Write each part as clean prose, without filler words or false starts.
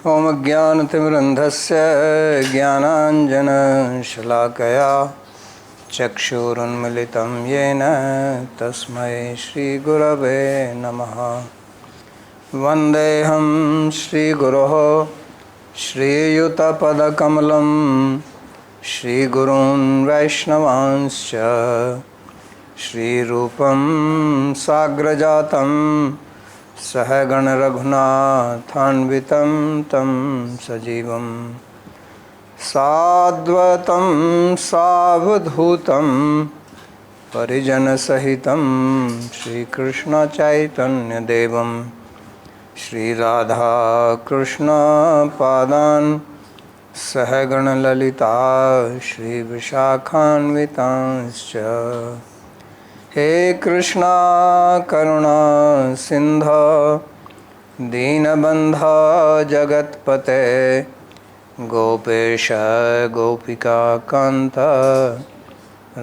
ओम ज्ञानतिमिरन्धस्य ज्ञानाञ्जनशलाकया चक्षुरुन्मिलितं येन तस्मै श्रीगुरवे नमः। वन्देऽहं श्रीगुरोः श्रीयुतपदकमलं श्रीगुरून् वैष्णवांश्च श्रीरूपं साग्रजातं सहगण रघुनाथान्वितं तं सजीवं साद्वतं सावधूतं परिजनसहितं श्रीकृष्ण चैतन्यदेवं श्रीराधाकृष्णपादान् सहगण ललिता श्रीविशाखान्वितांश्च। हे कृष्णा करुणा सिंधु दीनबंधो जगत्पते गोपेश गोपिका कांत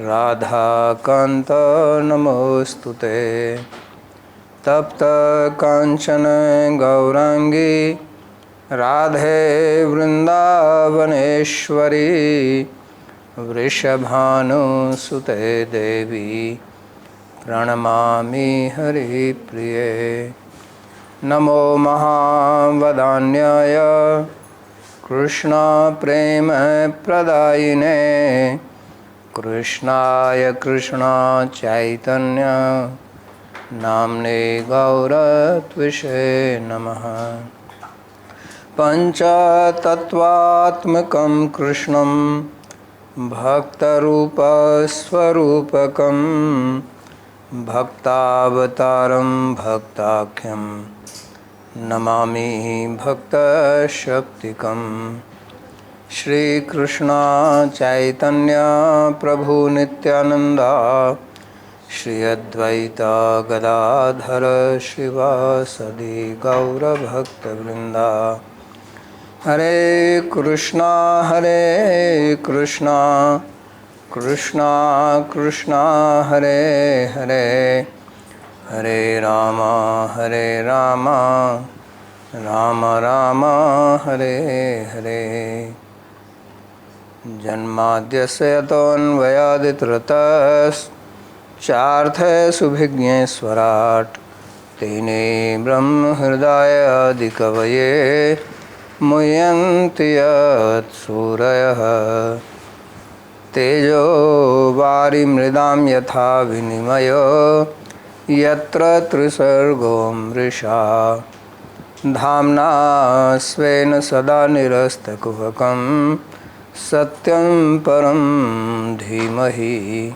राधा कांत नमोस्तुते। तप्त कांचन गौरांगी राधे वृंदावनेश्वरी वृषभानुसुते देवी प्रणमामि हरिप्रिये। नमो महावदान्याय कृष्णा प्रेम प्रदायिने कृष्णाय कृष्णा चैतन्य नाम्ने गौरत्विषे नमः। पंचतत्वात्मकं कृष्णं भक्तरूपस्वरूपकं भक्तावतारं भक्ताख्यं नमामि भक्तशक्तिकं। श्रीकृष्ण चैतन्य प्रभु नित्यानंद श्री अद्वैत गदाधर श्रीवासदि गौरभक्तवृंदा। हरे कृष्णा कृष्णा कृष्णा हरे हरे हरे राम राम राम हरे हरे। जन्माद्यस्य यतोऽन्वयादितरतश्चार्थे सुभिज्ञेश्वराट् तेने ब्रह्म हृदय आदिकवये मुह्यन्ति यत्सूरयः। तेजो वारिमृदां यथा विनिमयो यत्र त्रिसर्गो मृषा धाम्ना स्वेन सदा निरस्तकुहकं सत्यं परं धीमहि।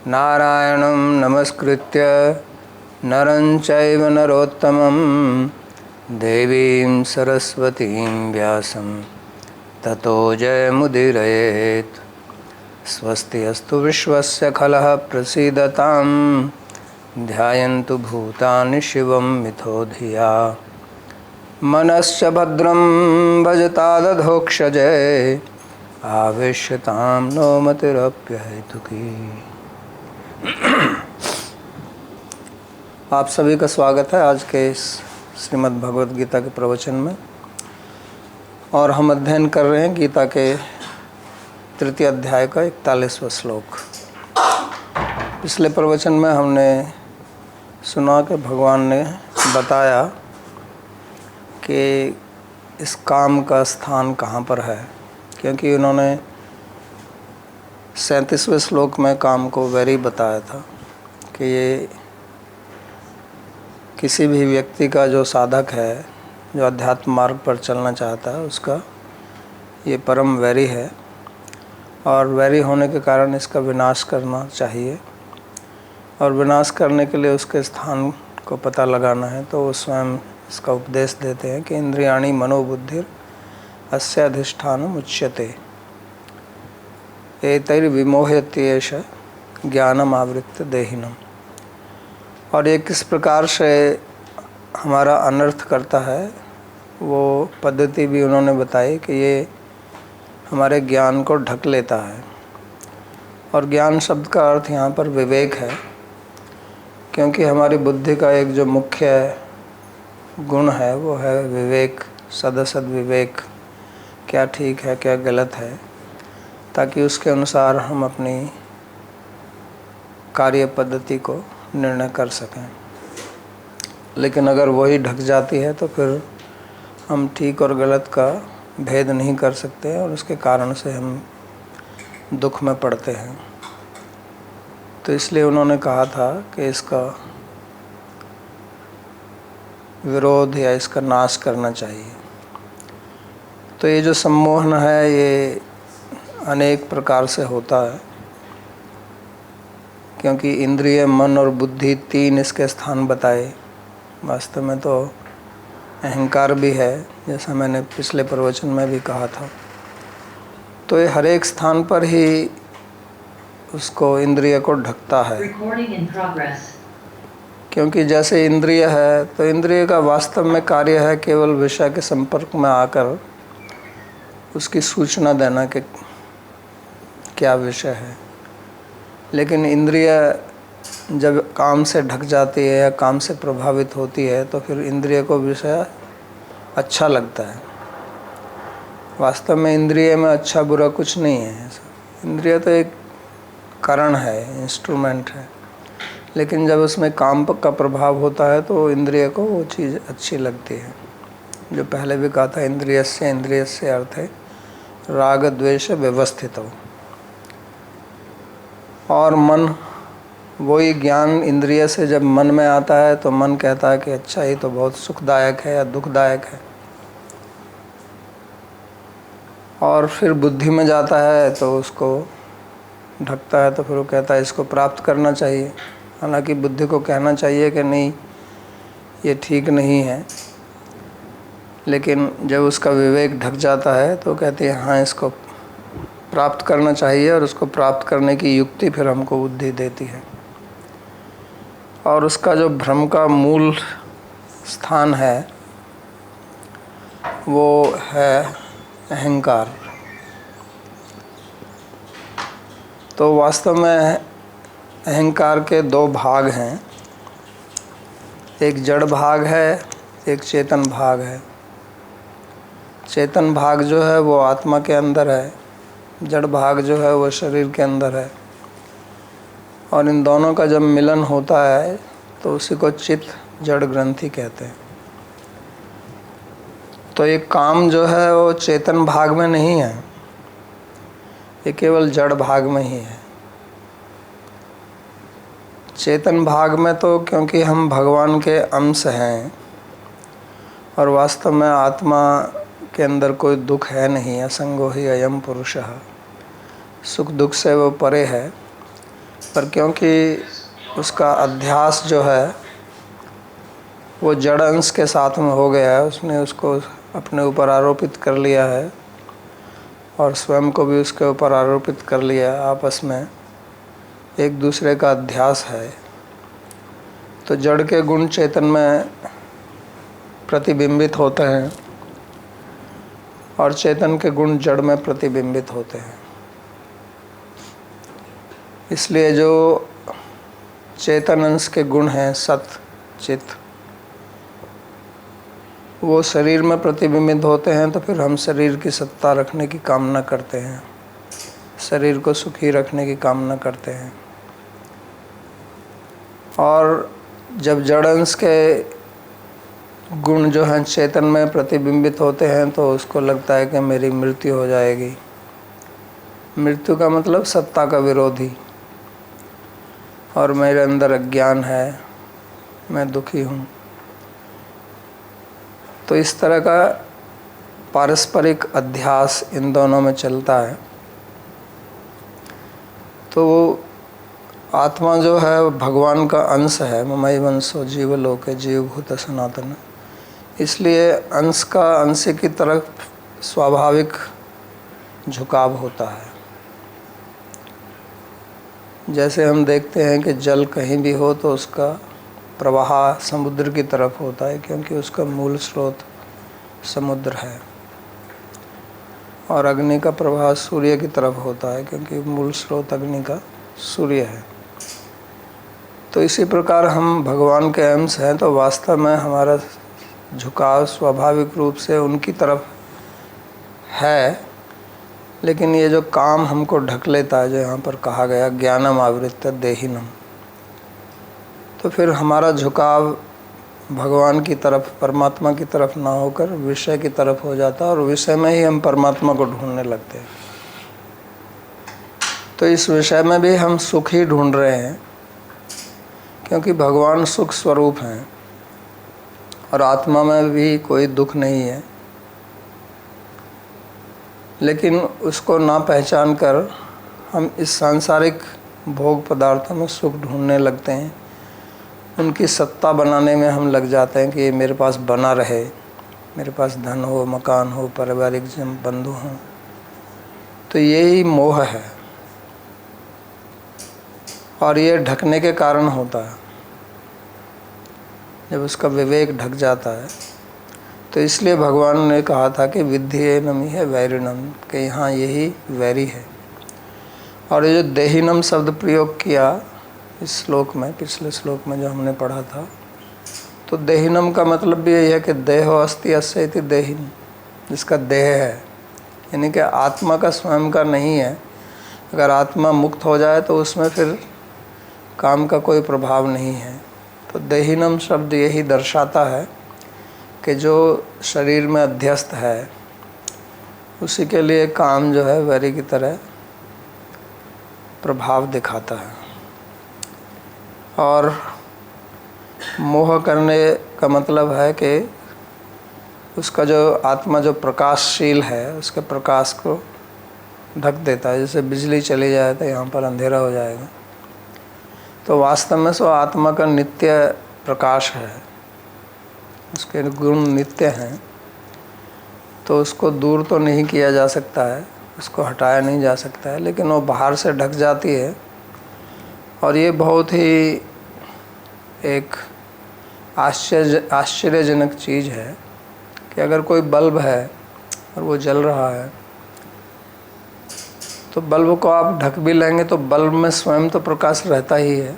नारायणं नमस्कृत्य नरं चैव नरोत्तमं देवीं सरस्वतीं व्यासं ततो जयमुदीरयेत्। स्वस्ति अस्तु विश्वस्य खलः प्रसीदतां ध्यायन्तु भूतानि शिवं मिथो धिया। मनश्च भद्रं भजतादधोक्षजे आवेश्यतां नो मतिरप्यहेतुकी। आप सभी का स्वागत है आज के इस श्रीमद् भगवद गीता के प्रवचन में। और हम अध्ययन कर रहे हैं गीता के तृतीय अध्याय का 41वां श्लोक। पिछले प्रवचन में हमने सुना कि भगवान ने बताया कि इस काम का स्थान कहाँ पर है, क्योंकि उन्होंने 37वें श्लोक में काम को वैरी बताया था कि ये किसी भी व्यक्ति का जो साधक है, जो अध्यात्म मार्ग पर चलना चाहता है, उसका ये परम वैरी है और वैरी होने के कारण इसका विनाश करना चाहिए। और विनाश करने के लिए उसके स्थान को पता लगाना है, तो वो स्वयं इसका उपदेश देते हैं कि इंद्रियाणि मनोबुद्धिर अस्य अधिष्ठानम् उच्यते एतैर्विमोह्यत्येष ज्ञानम् आवृत्य देहिनम्। और ये किस प्रकार से हमारा अनर्थ करता है वो पद्धति भी उन्होंने बताई कि ये हमारे ज्ञान को ढक लेता है। और ज्ञान शब्द का अर्थ यहाँ पर विवेक है, क्योंकि हमारी बुद्धि का एक जो मुख्य गुण है वो है विवेक सदसद विवेक, क्या ठीक है क्या गलत है, ताकि उसके अनुसार हम अपनी कार्य पद्धति को निर्णय कर सकें। लेकिन अगर वही ढक जाती है तो फिर हम ठीक और गलत का भेद नहीं कर सकते और उसके कारण से हम दुख में पड़ते हैं। तो इसलिए उन्होंने कहा था कि इसका विरोध या इसका नाश करना चाहिए। तो ये जो सम्मोहन है ये अनेक प्रकार से होता है, क्योंकि इंद्रिय, मन और बुद्धि तीन इसके स्थान बताए। वास्तव में तो अहंकार भी है, जैसा मैंने पिछले प्रवचन में भी कहा था। तो ये हर एक स्थान पर ही उसको इंद्रिय को ढकता है। क्योंकि जैसे इंद्रिय है तो इंद्रिय का वास्तव में कार्य है केवल विषय के संपर्क में आकर उसकी सूचना देना कि क्या विषय है। लेकिन इंद्रिय जब काम से ढक जाती है या काम से प्रभावित होती है तो फिर इंद्रिय को विषय अच्छा लगता है। वास्तव में इंद्रिय में अच्छा बुरा कुछ नहीं है। इंद्रिय तो एक कारण है, इंस्ट्रूमेंट है। लेकिन जब उसमें काम का प्रभाव होता है तो इंद्रिय को वो चीज़ अच्छी लगती है। जो पहले भी कहा था, इंद्रियस्य अर्थ है राग द्वेष व्यवस्थित हो। और मन, वही ज्ञान इंद्रिय से जब मन में आता है तो मन कहता है कि अच्छा ये तो बहुत सुखदायक है या दुखदायक है। और फिर बुद्धि में जाता है तो उसको ढकता है, तो फिर वो कहता है इसको प्राप्त करना चाहिए। हालांकि बुद्धि को कहना चाहिए कि नहीं ये ठीक नहीं है, लेकिन जब उसका विवेक ढक जाता है तो कहते हैं हाँ इसको प्राप्त करना चाहिए, और उसको प्राप्त करने की युक्ति फिर हमको बुद्धि देती है। और उसका जो भ्रम का मूल स्थान है वो है अहंकार। तो वास्तव में अहंकार के दो भाग हैं, एक जड़ भाग है, एक चेतन भाग है। चेतन भाग जो है वो आत्मा के अंदर है, जड़ भाग जो है वो शरीर के अंदर है। और इन दोनों का जब मिलन होता है तो उसी को चित्त जड़ ग्रंथि कहते हैं। तो ये काम जो है वो चेतन भाग में नहीं है, ये केवल जड़ भाग में ही है। चेतन भाग में तो क्योंकि हम भगवान के अंश हैं और वास्तव में आत्मा के अंदर कोई दुख है नहीं, असंगो ही अयम पुरुषः, सुख दुख से वो परे है। पर क्योंकि उसका अध्यास जो है वो जड़ अंश के साथ में हो गया है, उसने उसको अपने ऊपर आरोपित कर लिया है और स्वयं को भी उसके ऊपर आरोपित कर लिया है। आपस में एक दूसरे का अध्यास है। तो जड़ के गुण चेतन में प्रतिबिंबित होते हैं और चेतन के गुण जड़ में प्रतिबिंबित होते हैं। इसलिए जो चेतन अंश के गुण हैं सत चित्त, वो शरीर में प्रतिबिंबित होते हैं। तो फिर हम शरीर की सत्ता रखने की कामना करते हैं, शरीर को सुखी रखने की कामना करते हैं। और जब जड़ अंश के गुण जो हैं चेतन में प्रतिबिंबित होते हैं तो उसको लगता है कि मेरी मृत्यु हो जाएगी। मृत्यु का मतलब सत्ता का विरोधी, और मेरे अंदर अज्ञान है, मैं दुखी हूँ। तो इस तरह का पारस्परिक अध्यास इन दोनों में चलता है। तो आत्मा जो है भगवान का अंश है, ममई वंशो जीवलोके जीवभूत सनातन। इसलिए अंश का अंश की तरफ स्वाभाविक झुकाव होता है। जैसे हम देखते हैं कि जल कहीं भी हो तो उसका प्रवाह समुद्र की तरफ होता है, क्योंकि उसका मूल स्रोत समुद्र है। और अग्नि का प्रवाह सूर्य की तरफ होता है, क्योंकि मूल स्रोत अग्नि का सूर्य है। तो इसी प्रकार हम भगवान के अंश हैं, तो वास्तव में हमारा झुकाव स्वाभाविक रूप से उनकी तरफ है, लेकिन ये जो काम हमको ढक लेता है, जो यहाँ पर कहा गया ज्ञानम आवृत्य देहिनम, तो फिर हमारा झुकाव भगवान की तरफ, परमात्मा की तरफ ना होकर विषय की तरफ हो जाता है और विषय में ही हम परमात्मा को ढूंढने लगते हैं। तो इस विषय में भी हम सुख ही ढूंढ रहे हैं, क्योंकि भगवान सुख स्वरूप हैं और आत्मा में भी कोई दुख नहीं है। लेकिन उसको ना पहचान कर हम इस सांसारिक भोग पदार्थों में सुख ढूंढने लगते हैं, उनकी सत्ता बनाने में हम लग जाते हैं कि ये मेरे पास बना रहे, मेरे पास धन हो, मकान हो, पारिवारिक बंधु हों। तो यही मोह है और ये ढकने के कारण होता है। जब उसका विवेक ढक जाता है तो इसलिए भगवान ने कहा था कि विद्येनम है वैरिणम, कि यहाँ यही वैरी है। और ये जो देहिनम शब्द प्रयोग किया इस श्लोक में, पिछले श्लोक में जो हमने पढ़ा था, तो देहिनम का मतलब भी यही है कि देहो अस्ति अस्य इति देहिन, जिसका देह है, यानी कि आत्मा का स्वयं का नहीं है। अगर आत्मा मुक्त हो जाए तो उसमें फिर काम का कोई प्रभाव नहीं है। तो देहिनम शब्द यही दर्शाता है कि जो शरीर में अध्यस्त है उसी के लिए काम जो है वैरी की तरह प्रभाव दिखाता है। और मोह करने का मतलब है कि उसका जो आत्मा जो प्रकाशशील है उसके प्रकाश को ढक देता है। जैसे बिजली चली जाए तो यहाँ पर अंधेरा हो जाएगा। तो वास्तव में सो आत्मा का नित्य प्रकाश है, उसके गुण नित्य हैं, तो उसको दूर तो नहीं किया जा सकता है, उसको हटाया नहीं जा सकता है, लेकिन वो बाहर से ढक जाती है। और ये बहुत ही एक आश्चर्यजनक चीज़ है कि अगर कोई बल्ब है और वो जल रहा है तो बल्ब को आप ढक भी लेंगे तो बल्ब में स्वयं तो प्रकाश रहता ही है।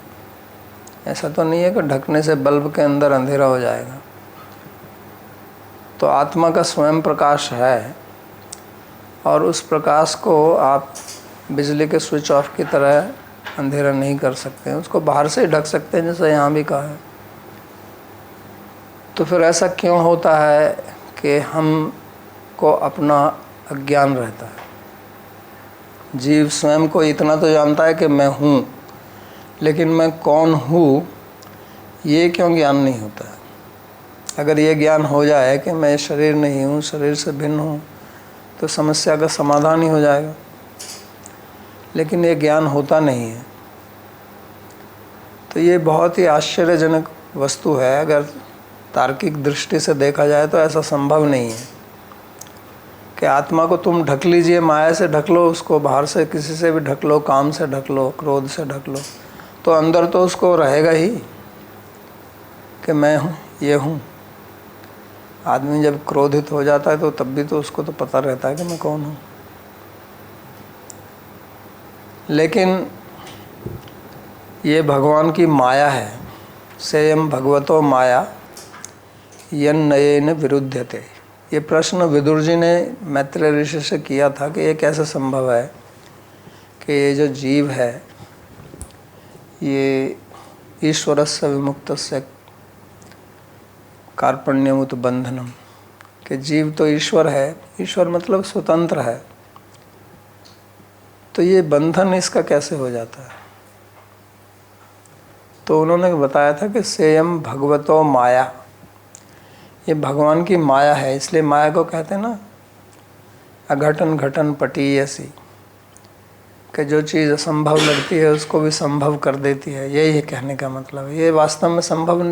ऐसा तो नहीं है कि ढकने से बल्ब के अंदर अंधेरा हो जाएगा। तो आत्मा का स्वयं प्रकाश है और उस प्रकाश को आप बिजली के स्विच ऑफ की तरह अंधेरा नहीं कर सकते हैं, उसको बाहर से ढक सकते हैं, जैसे यहाँ भी कहा है। तो फिर ऐसा क्यों होता है कि हम को अपना अज्ञान रहता है। जीव स्वयं को इतना तो जानता है कि मैं हूँ, लेकिन मैं कौन हूँ ये क्यों ज्ञान नहीं होता है। अगर ये ज्ञान हो जाए कि मैं शरीर नहीं हूँ, शरीर से भिन्न हूँ, तो समस्या का समाधान ही हो जाएगा। लेकिन ये ज्ञान होता नहीं है। तो ये बहुत ही आश्चर्यजनक वस्तु है। अगर तार्किक दृष्टि से देखा जाए तो ऐसा संभव नहीं है कि आत्मा को तुम ढक लीजिए, माया से ढक लो, उसको बाहर से किसी से भी ढक लो, काम से ढक लो, क्रोध से ढक लो, तो अंदर तो उसको रहेगा ही कि मैं हूँ, ये हूँ। आदमी जब क्रोधित हो जाता है तो तब भी तो उसको तो पता रहता है कि मैं कौन हूँ। लेकिन ये भगवान की माया है। सेयम भगवतो माया यन नयेन विरुध्यते। ये प्रश्न विदुर जी ने मैत्रेय ऋषि से किया था कि ये कैसे संभव है कि ये जो जीव है ये ईश्वरस्य विमुक्तस्य कार्पण्यमुत बंधनम, कि जीव तो ईश्वर है, ईश्वर मतलब स्वतंत्र है, तो ये बंधन इसका कैसे हो जाता है। तो उन्होंने बताया था कि सेयम भगवतो माया, ये भगवान की माया है। इसलिए माया को कहते हैं ना अघटन घटन पटीयसी, कि जो चीज़ असंभव लगती है उसको भी संभव कर देती है। यही कहने का मतलब है। ये वास्तव में संभव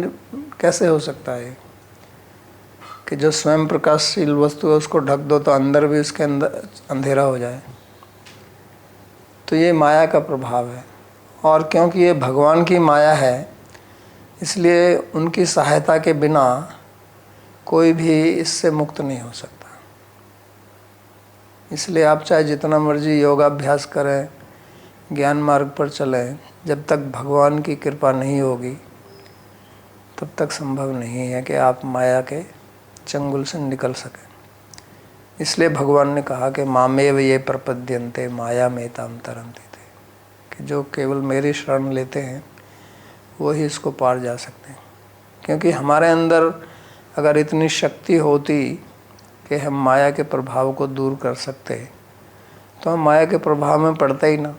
कैसे हो सकता है कि जो स्वयं प्रकाशशील वस्तु है उसको ढक दो तो अंदर भी उसके अंदर अंधेरा हो जाए। तो ये माया का प्रभाव है। और क्योंकि ये भगवान की माया है इसलिए उनकी सहायता के बिना कोई भी इससे मुक्त नहीं हो सकता। इसलिए आप चाहे जितना मर्जी योगाभ्यास करें, ज्ञान मार्ग पर चलें, जब तक भगवान की कृपा नहीं होगी तब तक संभव नहीं है कि आप माया के चंगुल से निकल सके। इसलिए भगवान ने कहा कि मामेव ये प्रपद्यन्ते माया मेताम तरन्ति थे, कि जो केवल मेरी शरण लेते हैं वो ही इसको पार जा सकते हैं। क्योंकि हमारे अंदर अगर इतनी शक्ति होती कि हम माया के प्रभाव को दूर कर सकते तो हम माया के प्रभाव में पड़ते ही ना।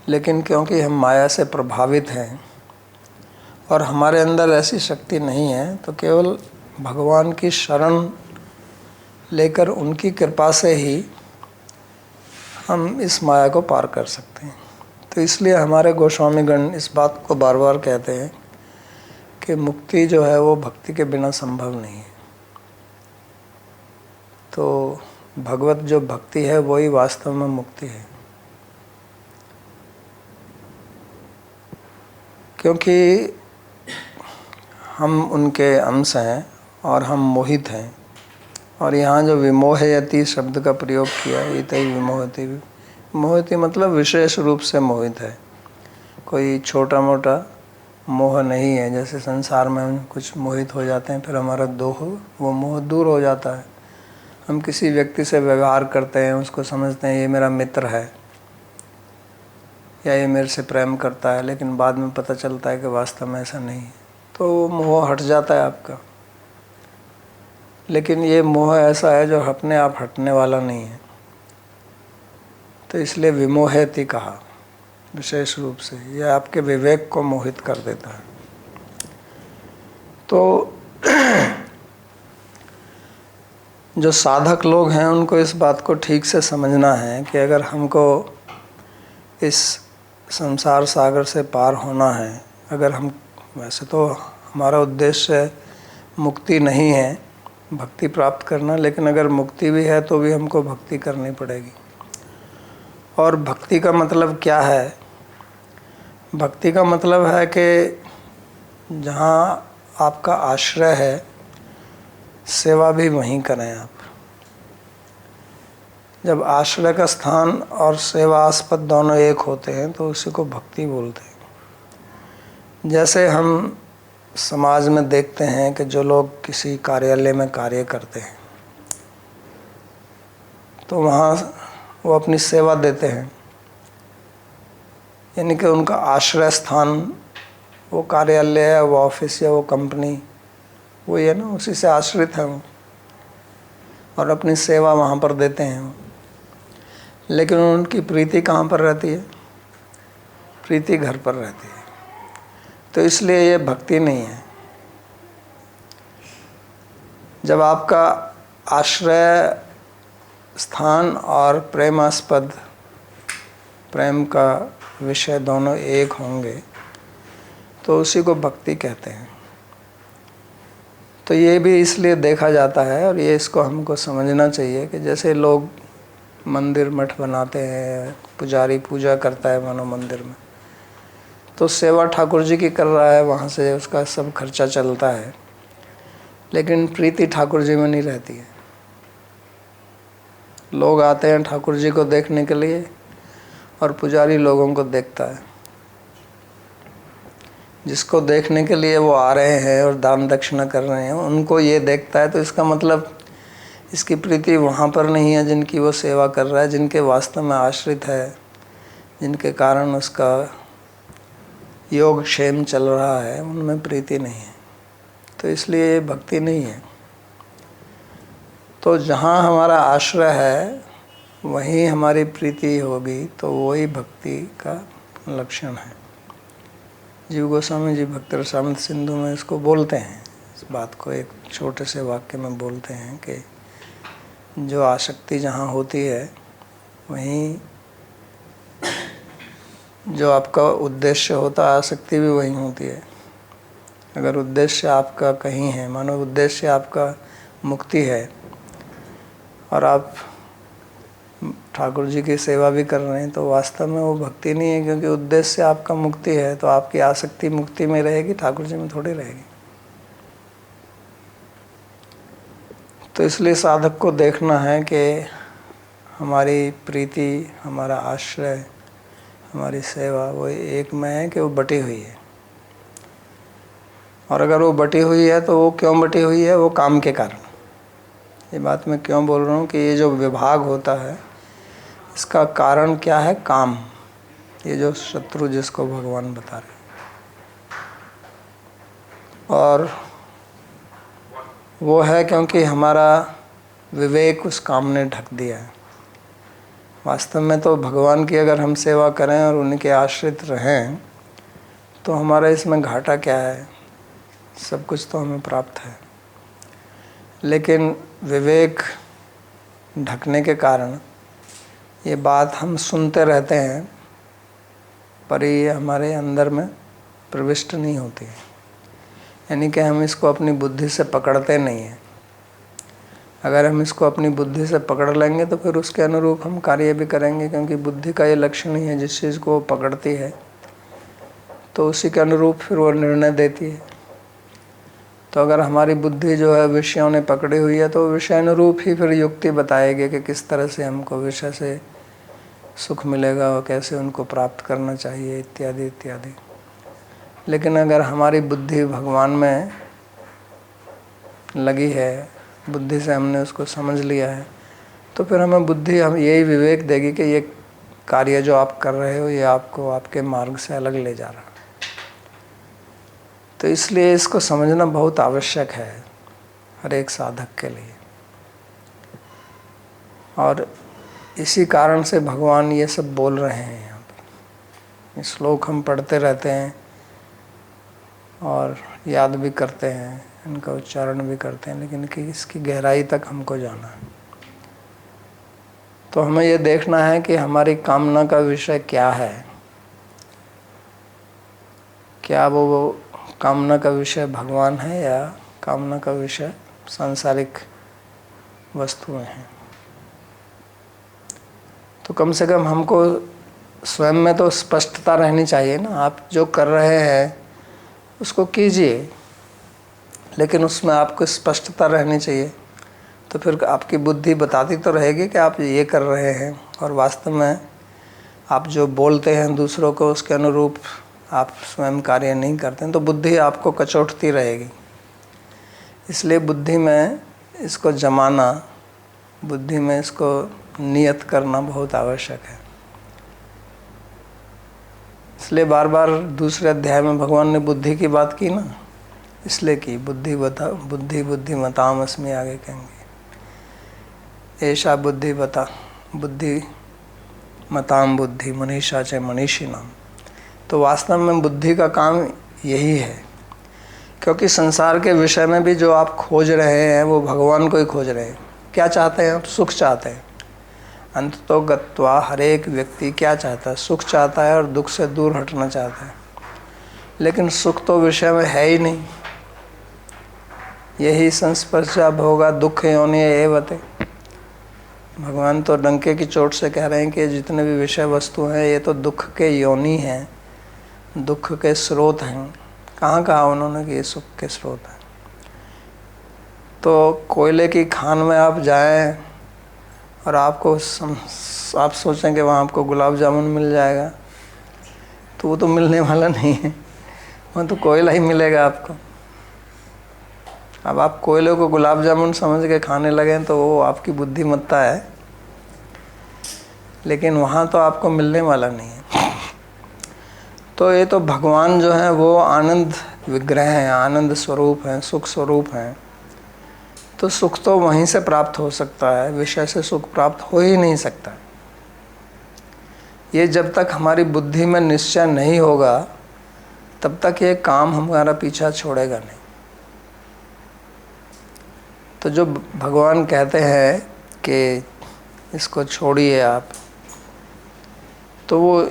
लेकिन क्योंकि हम माया से प्रभावित हैं और हमारे अंदर ऐसी शक्ति नहीं है, तो केवल भगवान की शरण लेकर उनकी कृपा से ही हम इस माया को पार कर सकते हैं। तो इसलिए हमारे गोस्वामीगण इस बात को बार बार कहते हैं कि मुक्ति जो है वो भक्ति के बिना संभव नहीं है। तो भगवत जो भक्ति है वही वास्तव में मुक्ति है। क्योंकि हम उनके अंश हैं और हम मोहित हैं। और यहाँ जो विमोहयति शब्द का प्रयोग किया, इतई विमोहति, मोहति मतलब विशेष रूप से मोहित है। कोई छोटा मोटा मोह नहीं है। जैसे संसार में हम कुछ मोहित हो जाते हैं, फिर हमारा वो मोह दूर हो जाता है। हम किसी व्यक्ति से व्यवहार करते हैं, उसको समझते हैं ये मेरा मित्र है या ये मेरे से प्रेम करता है, लेकिन बाद में पता चलता है कि वास्तव में ऐसा नहीं है, तो मोह हट जाता है आपका। लेकिन ये मोह ऐसा है जो अपने आप हटने वाला नहीं है। तो इसलिए विमोहयति कहा विशेष रूप से, यह आपके विवेक को मोहित कर देता है। तो जो साधक लोग हैं उनको इस बात को ठीक से समझना है कि अगर हमको इस संसार सागर से पार होना है, अगर हम, वैसे तो हमारा उद्देश्य मुक्ति नहीं है, भक्ति प्राप्त करना, लेकिन अगर मुक्ति भी है तो भी हमको भक्ति करनी पड़ेगी। और भक्ति का मतलब क्या है? भक्ति का मतलब है कि जहाँ आपका आश्रय है, सेवा भी वहीं करें आप। जब आश्रय का स्थान और सेवास्पद दोनों एक होते हैं तो उसी को भक्ति बोलते हैं। जैसे हम समाज में देखते हैं कि जो लोग किसी कार्यालय में कार्य करते हैं तो वहाँ वो अपनी सेवा देते हैं, यानी कि उनका आश्रय स्थान वो कार्यालय है, वो ऑफिस या वो कंपनी, वो ये ना, उसी से आश्रित है वो, और अपनी सेवा वहाँ पर देते हैं वो। लेकिन उनकी प्रीति कहाँ पर रहती है? प्रीति घर पर रहती है। तो इसलिए ये भक्ति नहीं है। जब आपका आश्रय स्थान और प्रेमास्पद, प्रेम का विषय दोनों एक होंगे तो उसी को भक्ति कहते हैं। तो ये भी इसलिए देखा जाता है, और ये इसको हमको समझना चाहिए कि जैसे लोग मंदिर मठ बनाते हैं, पुजारी पूजा करता है मानो मंदिर में, तो सेवा ठाकुर जी की कर रहा है, वहाँ से उसका सब खर्चा चलता है, लेकिन प्रीति ठाकुर जी में नहीं रहती है। लोग आते हैं ठाकुर जी को देखने के लिए और पुजारी लोगों को देखता है। जिसको देखने के लिए वो आ रहे हैं और दान दक्षिणा कर रहे हैं, उनको ये देखता है, तो इसका मतलब इसकी प्रीति वहाँ पर नहीं है जिनकी वो सेवा कर रहा है, जिनके वास्तव में आश्रित है, जिनके कारण उसका योग क्षेम चल रहा है, उनमें प्रीति नहीं है। तो इसलिए ये भक्ति नहीं है। तो जहाँ हमारा आश्रय है वहीं हमारी प्रीति होगी, तो वही भक्ति का लक्षण है। जीव गोस्वामी जी भक्त रसामृत सिंधु में इसको बोलते हैं, इस बात को एक छोटे से वाक्य में बोलते हैं कि जो आसक्ति जहाँ होती है वहीं जो आपका उद्देश्य होता है, आसक्ति भी वहीं होती है। अगर उद्देश्य आपका कहीं है, मानो उद्देश्य आपका मुक्ति है और आप ठाकुर जी की सेवा भी कर रहे हैं, तो वास्तव में वो भक्ति नहीं है, क्योंकि उद्देश्य आपका मुक्ति है। तो आपकी आसक्ति मुक्ति में रहेगी, ठाकुर जी में थोड़ी रहेगी। तो इसलिए साधक को देखना है कि हमारी प्रीति, हमारा आश्रय, हमारी सेवा वो एक में है कि वो बटी हुई है। और अगर वो बटी हुई है तो वो क्यों बटी हुई है? वो काम के कारण। ये बात मैं क्यों बोल रहा हूँ कि ये जो विभाग होता है इसका कारण क्या है? काम। ये जो शत्रु जिसको भगवान बता रहे हैं, और वो है क्योंकि हमारा विवेक उस काम ने ढक दिया है। वास्तव में तो भगवान की अगर हम सेवा करें और उनके आश्रित रहें तो हमारा इसमें घाटा क्या है? सब कुछ तो हमें प्राप्त है, लेकिन विवेक ढकने के कारण ये बात हम सुनते रहते हैं पर ये हमारे अंदर में प्रविष्ट नहीं होती है। यानी कि हम इसको अपनी बुद्धि से पकड़ते नहीं हैं। अगर हम इसको अपनी बुद्धि से पकड़ लेंगे तो फिर उसके अनुरूप हम कार्य भी करेंगे, क्योंकि बुद्धि का ये लक्षण ही है, जिस चीज़ को वो पकड़ती है तो उसी के अनुरूप फिर वो निर्णय देती है। तो अगर हमारी बुद्धि जो है विषयों ने पकड़ी हुई है तो विषय अनुरूप ही फिर युक्ति बताएगी कि किस तरह से हमको विषय से सुख मिलेगा और कैसे उनको प्राप्त करना चाहिए, इत्यादि इत्यादि। लेकिन अगर हमारी बुद्धि भगवान में लगी है, बुद्धि से हमने उसको समझ लिया है, तो फिर हम यही विवेक देगी कि ये कार्य जो आप कर रहे हो ये आपको आपके मार्ग से अलग ले जा रहा है। तो इसलिए इसको समझना बहुत आवश्यक है हर एक साधक के लिए। और इसी कारण से भगवान ये सब बोल रहे हैं यहाँ पर। ये श्लोक हम पढ़ते रहते हैं और याद भी करते हैं, इनका उच्चारण भी करते हैं, लेकिन कि इसकी गहराई तक हमको जाना है। तो हमें ये देखना है कि हमारी कामना का विषय क्या है। क्या वो कामना का विषय भगवान है या कामना का विषय सांसारिक वस्तुएं हैं? तो कम से कम हमको स्वयं में तो स्पष्टता रहनी चाहिए ना। आप जो कर रहे हैं उसको कीजिए, लेकिन उसमें आपको स्पष्टता रहनी चाहिए। तो फिर आपकी बुद्धि बताती तो रहेगी कि आप ये कर रहे हैं, और वास्तव में आप जो बोलते हैं दूसरों को उसके अनुरूप आप स्वयं कार्य नहीं करते हैं, तो बुद्धि आपको कचोटती रहेगी। इसलिए बुद्धि में इसको जमाना, बुद्धि में इसको नियत करना बहुत आवश्यक है। इसलिए बार बार दूसरे अध्याय में भगवान ने बुद्धि की बात की ना, इसलिए कि बुद्धिमताम अस्मि आगे कहेंगे। ऐसा बुद्धिमताम बुद्धि मनीषा च मनीषी नाम। तो वास्तव में बुद्धि का काम यही है, क्योंकि संसार के विषय में भी जो आप खोज रहे हैं वो भगवान को ही खोज रहे हैं। क्या चाहते हैं आप? सुख चाहते हैं। अंत तो गत्वा हर एक व्यक्ति क्या चाहता है? सुख चाहता है और दुख से दूर हटना चाहता है। लेकिन सुख तो विषय में है ही नहीं। यही संस्पर्शा भोगा दुख योनि एवते। भगवान तो डंके की चोट से कह रहे हैं कि जितने भी विषय वस्तु हैं ये तो दुख के योनि हैं, दुख के स्रोत हैं। कहाँ कहा उन्होंने कि ये सुख के स्रोत हैं? तो कोयले की खान में आप जाएं और आप सोचें कि वहाँ आपको गुलाब जामुन मिल जाएगा, तो वो तो मिलने वाला नहीं है। वहाँ तो कोयला ही मिलेगा आपको। अब आप कोयले को गुलाब जामुन समझ के खाने लगें तो वो आपकी बुद्धिमत्ता है, लेकिन वहाँ तो आपको मिलने वाला नहीं है। तो ये तो भगवान जो है वो आनंद विग्रह हैं, आनंद स्वरूप हैं, सुख स्वरूप हैं। तो सुख तो वहीं से प्राप्त हो सकता है, विषय से सुख प्राप्त हो ही नहीं सकता। ये जब तक हमारी बुद्धि में निश्चय नहीं होगा तब तक ये काम हमारा पीछा छोड़ेगा नहीं। तो जो भगवान कहते हैं कि इसको छोड़िए आप, तो वो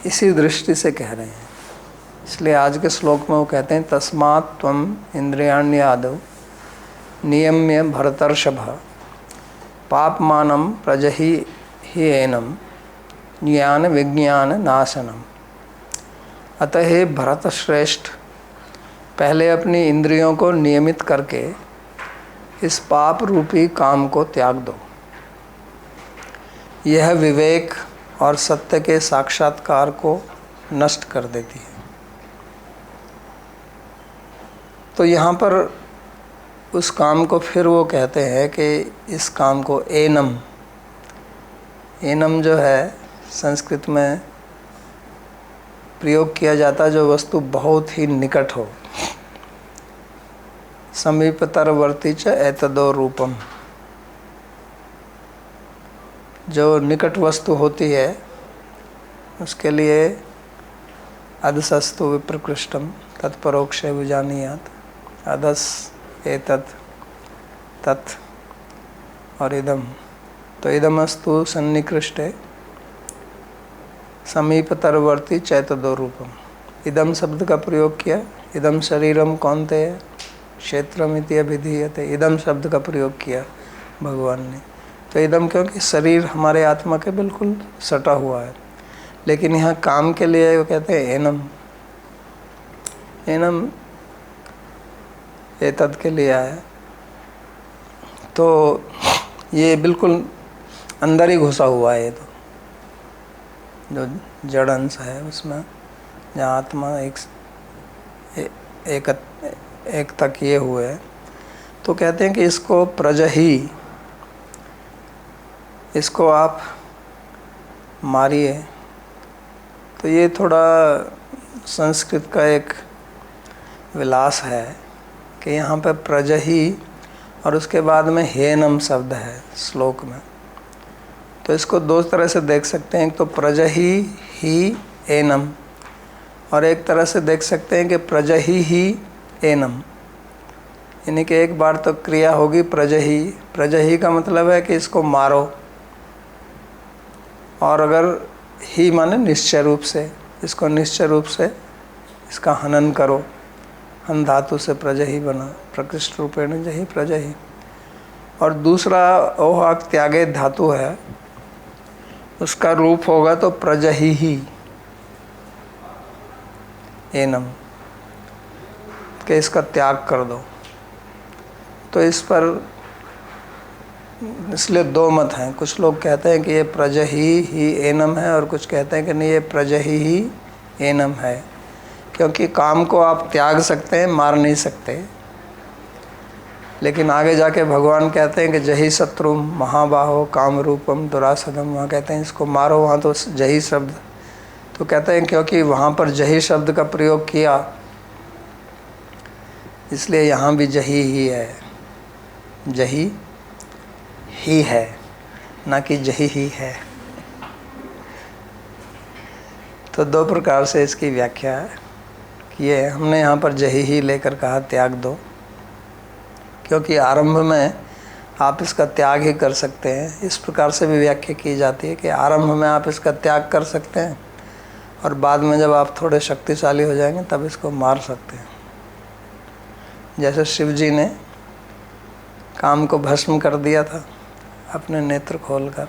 इसी दृष्टि से कह रहे हैं। इसलिए आज के श्लोक में वो कहते हैं तस्मात् त्वम इंद्रियाण्यादौ नियम्य भरतर्षभ पापमानं प्रजहिह्येनं ज्ञान विज्ञान नाशनम। अतः हे भरत श्रेष्ठ, पहले अपनी इंद्रियों को नियमित करके इस पाप रूपी काम को त्याग दो। यह विवेक और सत्य के साक्षात्कार को नष्ट कर देती है। तो यहाँ पर उस काम को फिर वो कहते हैं कि इस काम को एनम, एनम जो है संस्कृत में प्रयोग किया जाता है जो वस्तु बहुत ही निकट हो। समीपतरवर्ती च एतदो रूपम, जो निकट वस्तु होती है उसके लिए अधसस्तु विप्रकृष्टम तत्परोक्षे विजानीयात, अधस एतत् तत् और इदम, तो इदमस्तु सन्निकृष्टे समीपतरवर्ती चैतदो रूपम। इदम शब्द का प्रयोग किया, इदम शरीरम कौन्ते क्षेत्रम इति अभिधीयते, इदम शब्द का प्रयोग किया भगवान ने। तो इदम क्योंकि शरीर हमारे आत्मा के बिल्कुल सटा हुआ है, लेकिन यहाँ काम के लिए वो कहते हैं एनम, एनम एतद के लिए आया। तो ये बिल्कुल अंदर ही घुसा हुआ है, ये तो जो जड़ अंश है उसमें, जहाँ आत्मा एक तक ये हुए है। तो कहते हैं कि इसको प्रजही, इसको आप मारिए। तो ये थोड़ा संस्कृत का एक विलास है कि यहाँ पे प्रजही और उसके बाद में हेनम शब्द है श्लोक में। तो इसको दो तरह से देख सकते हैं, एक तो प्रजही ही एनम, और एक तरह से देख सकते हैं कि प्रजही ही एनम, यानी कि एक बार तो क्रिया होगी प्रजही, प्रजही का मतलब है कि इसको मारो, और अगर ही माने निश्चय रूप से, इसको निश्चय रूप से इसका हनन करो। हन धातु से प्रजही बना, प्रकृष्ट रूपेण जही प्रजही। और दूसरा ओहाक त्यागे धातु है, उसका रूप होगा तो प्रजही ही एनम, कि इसका त्याग कर दो। तो इस पर इसलिए दो मत हैं, कुछ लोग कहते हैं कि ये प्रजही ही एनम है, और कुछ कहते हैं कि नहीं ये प्रजही ही एनम है, क्योंकि काम को आप त्याग सकते हैं, मार नहीं सकते। लेकिन आगे जाके भगवान कहते हैं कि जही शत्रु महाबाहो काम रूपम दुरासदम, वहाँ कहते हैं इसको मारो, वहाँ तो जही शब्द, तो कहते हैं क्योंकि वहाँ पर जही शब्द का प्रयोग किया इसलिए यहाँ भी जही ही है, जही ही है, ना कि जही ही है। तो दो प्रकार से इसकी व्याख्या की है। हमने यहाँ पर जही ही लेकर कहा त्याग दो, क्योंकि आरंभ में आप इसका त्याग ही कर सकते हैं। इस प्रकार से भी व्याख्या की जाती है कि आरंभ में आप इसका त्याग कर सकते हैं, और बाद में जब आप थोड़े शक्तिशाली हो जाएंगे तब इसको मार सकते हैं। जैसे शिव जी ने काम को भस्म कर दिया था अपने नेत्र खोलकर।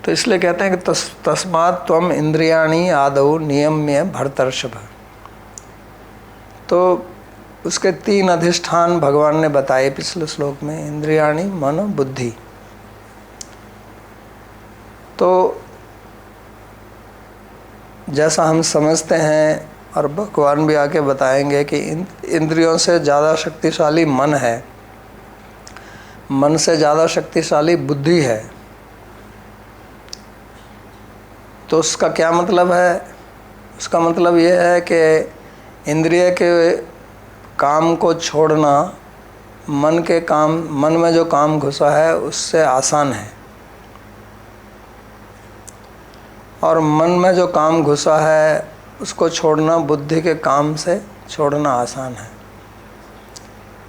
तो इसलिए कहते हैं कि तस्मात् त्वम इंद्रियाणि आदौ नियम्य भरतर्षभ। तो उसके 3 अधिष्ठान भगवान ने बताए पिछले श्लोक में, इंद्रियाणि मन बुद्धि। तो जैसा हम समझते हैं और भगवान भी आके बताएंगे कि इंद्रियों से ज़्यादा शक्तिशाली मन है, मन से ज़्यादा शक्तिशाली बुद्धि है। तो उसका क्या मतलब है? उसका मतलब ये है कि इंद्रिय के काम को छोड़ना मन के काम, मन में जो काम घुसा है उससे आसान है, और मन में जो काम घुसा है उसको छोड़ना बुद्धि के काम से छोड़ना आसान है,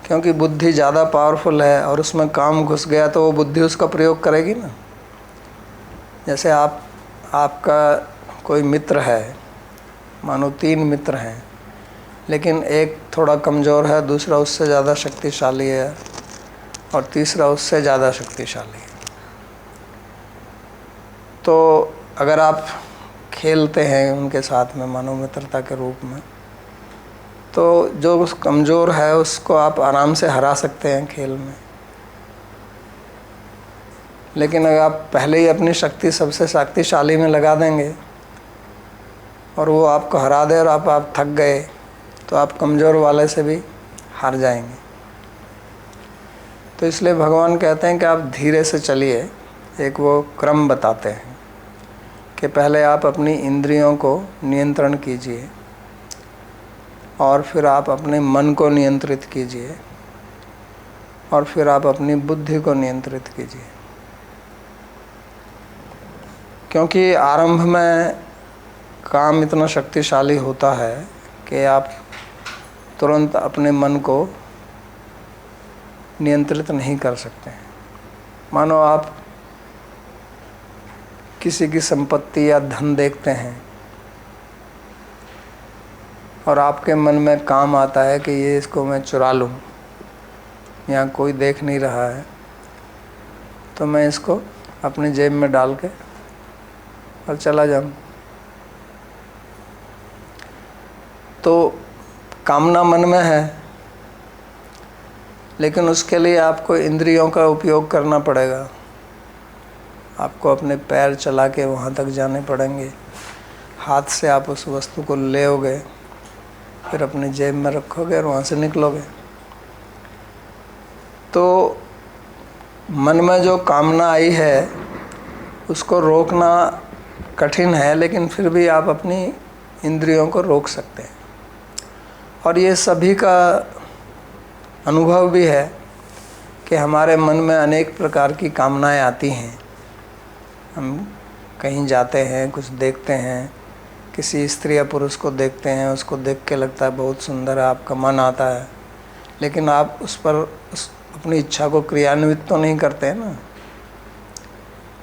क्योंकि बुद्धि ज़्यादा पावरफुल है और उसमें काम घुस गया तो वो बुद्धि उसका प्रयोग करेगी ना। जैसे आपका कोई मित्र है, मानो 3 मित्र हैं, लेकिन एक थोड़ा कमज़ोर है, दूसरा उससे ज़्यादा शक्तिशाली है, और तीसरा उससे ज़्यादा शक्तिशाली है। तो अगर आप खेलते हैं उनके साथ में मानो मित्रता के रूप में, तो जो उस कमज़ोर है उसको आप आराम से हरा सकते हैं खेल में। लेकिन अगर आप पहले ही अपनी शक्ति सबसे शक्तिशाली में लगा देंगे और वो आपको हरा दे और आप थक गए, तो आप कमज़ोर वाले से भी हार जाएंगे। तो इसलिए भगवान कहते हैं कि आप धीरे से चलिए। एक वो क्रम बताते हैं कि पहले आप अपनी इंद्रियों को नियंत्रण कीजिए और फिर आप अपने मन को नियंत्रित कीजिए और फिर आप अपनी बुद्धि को नियंत्रित कीजिए। क्योंकि आरंभ में काम इतना शक्तिशाली होता है कि आप तुरंत अपने मन को नियंत्रित नहीं कर सकते हैं। मानो आप किसी की संपत्ति या धन देखते हैं और आपके मन में काम आता है कि ये इसको मैं चुरा लूँ, यहाँ कोई देख नहीं रहा है तो मैं इसको अपनी जेब में डाल के और चला जाऊँ। तो कामना मन में है, लेकिन उसके लिए आपको इंद्रियों का उपयोग करना पड़ेगा। आपको अपने पैर चला के वहाँ तक जाने पड़ेंगे, हाथ से आप उस वस्तु को लेओगे, फिर अपनी जेब में रखोगे और वहाँ से निकलोगे। तो मन में जो कामना आई है उसको रोकना कठिन है, लेकिन फिर भी आप अपनी इंद्रियों को रोक सकते हैं। और ये सभी का अनुभव भी है कि हमारे मन में अनेक प्रकार की कामनाएं आती हैं। हम कहीं जाते हैं, कुछ देखते हैं, किसी स्त्री या पुरुष को देखते हैं, उसको देख के लगता है बहुत सुंदर है, आपका मन आता है, लेकिन आप उस पर अपनी इच्छा को क्रियान्वित तो नहीं करते हैं ना।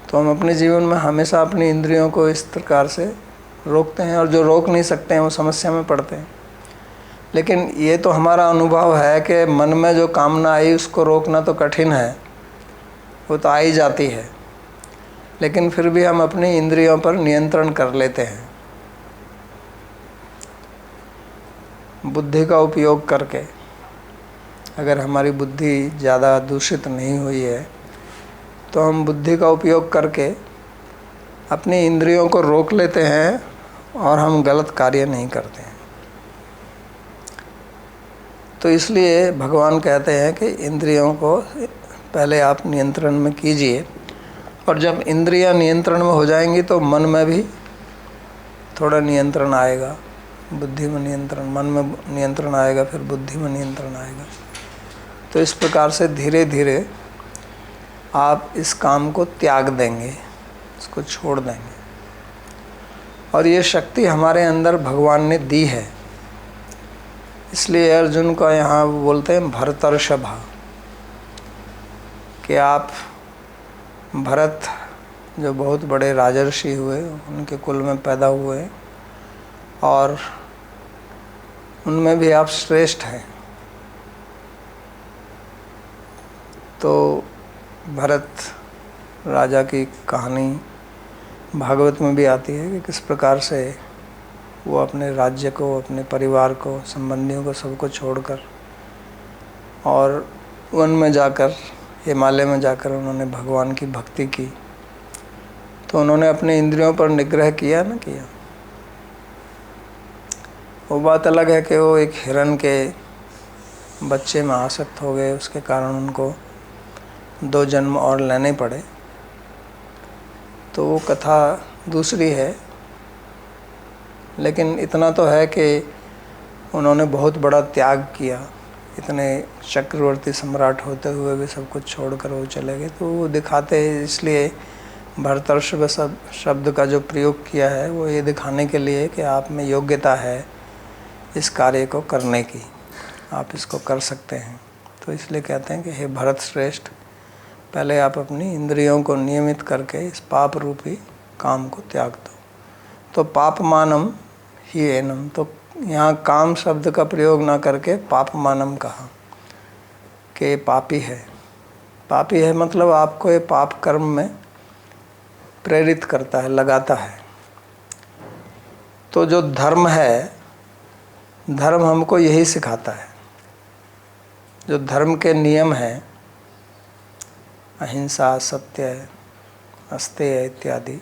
तो हम अपने जीवन में हमेशा अपनी इंद्रियों को इस प्रकार से रोकते हैं, और जो रोक नहीं सकते हैं वो समस्या में पड़ते हैं। लेकिन ये तो हमारा अनुभव है कि मन में जो कामना आई उसको रोकना तो कठिन है, वो तो आ ही जाती है, लेकिन फिर भी हम अपनी इंद्रियों पर नियंत्रण कर लेते हैं। बुद्धि का उपयोग करके, अगर हमारी बुद्धि ज़्यादा दूषित नहीं हुई है तो हम बुद्धि का उपयोग करके अपनी इंद्रियों को रोक लेते हैं और हम गलत कार्य नहीं करते हैं। तो इसलिए भगवान कहते हैं कि इंद्रियों को पहले आप नियंत्रण में कीजिए, और जब इंद्रियां नियंत्रण में हो जाएंगी तो मन में भी थोड़ा नियंत्रण आएगा, बुद्धि में नियंत्रण, मन में नियंत्रण आएगा, फिर बुद्धि में नियंत्रण आएगा। तो इस प्रकार से धीरे धीरे आप इस काम को त्याग देंगे, इसको छोड़ देंगे। और ये शक्ति हमारे अंदर भगवान ने दी है। इसलिए अर्जुन का यहाँ बोलते हैं भरतर्षभा, कि आप भरत जो बहुत बड़े राजर्षि हुए, उनके कुल में पैदा हुए और उनमें भी आप श्रेष्ठ हैं। तो भरत राजा की कहानी भागवत में भी आती है कि किस प्रकार से वो अपने राज्य को, अपने परिवार को, संबंधियों को, सबको छोड़कर और वन में जाकर, हिमालय में जाकर उन्होंने भगवान की भक्ति की। तो उन्होंने अपने इंद्रियों पर निग्रह किया ना किया। वो बात अलग है कि वो एक हिरण के बच्चे में आसक्त हो गए, उसके कारण उनको 2 जन्म और लेने पड़े। तो वो कथा दूसरी है, लेकिन इतना तो है कि उन्होंने बहुत बड़ा त्याग किया। इतने चक्रवर्ती सम्राट होते हुए भी सब कुछ छोड़कर वो चले गए। तो वो दिखाते हैं, इसलिए भरतर्षभ शब्द का जो प्रयोग किया है वो ये दिखाने के लिए कि आप में योग्यता है इस कार्य को करने की, आप इसको कर सकते हैं। तो इसलिए कहते हैं कि हे भरत श्रेष्ठ, पहले आप अपनी इंद्रियों को नियमित करके इस पाप रूपी काम को त्याग दो। तो पापमानम ही एनम, तो यहाँ काम शब्द का प्रयोग ना करके पापमानम कहा कि पापी है। पापी है मतलब आपको ये पाप कर्म में प्रेरित करता है, लगाता है। तो जो धर्म है, धर्म हमको यही सिखाता है। जो धर्म के नियम हैं, अहिंसा, सत्य, अस्तेय इत्यादि,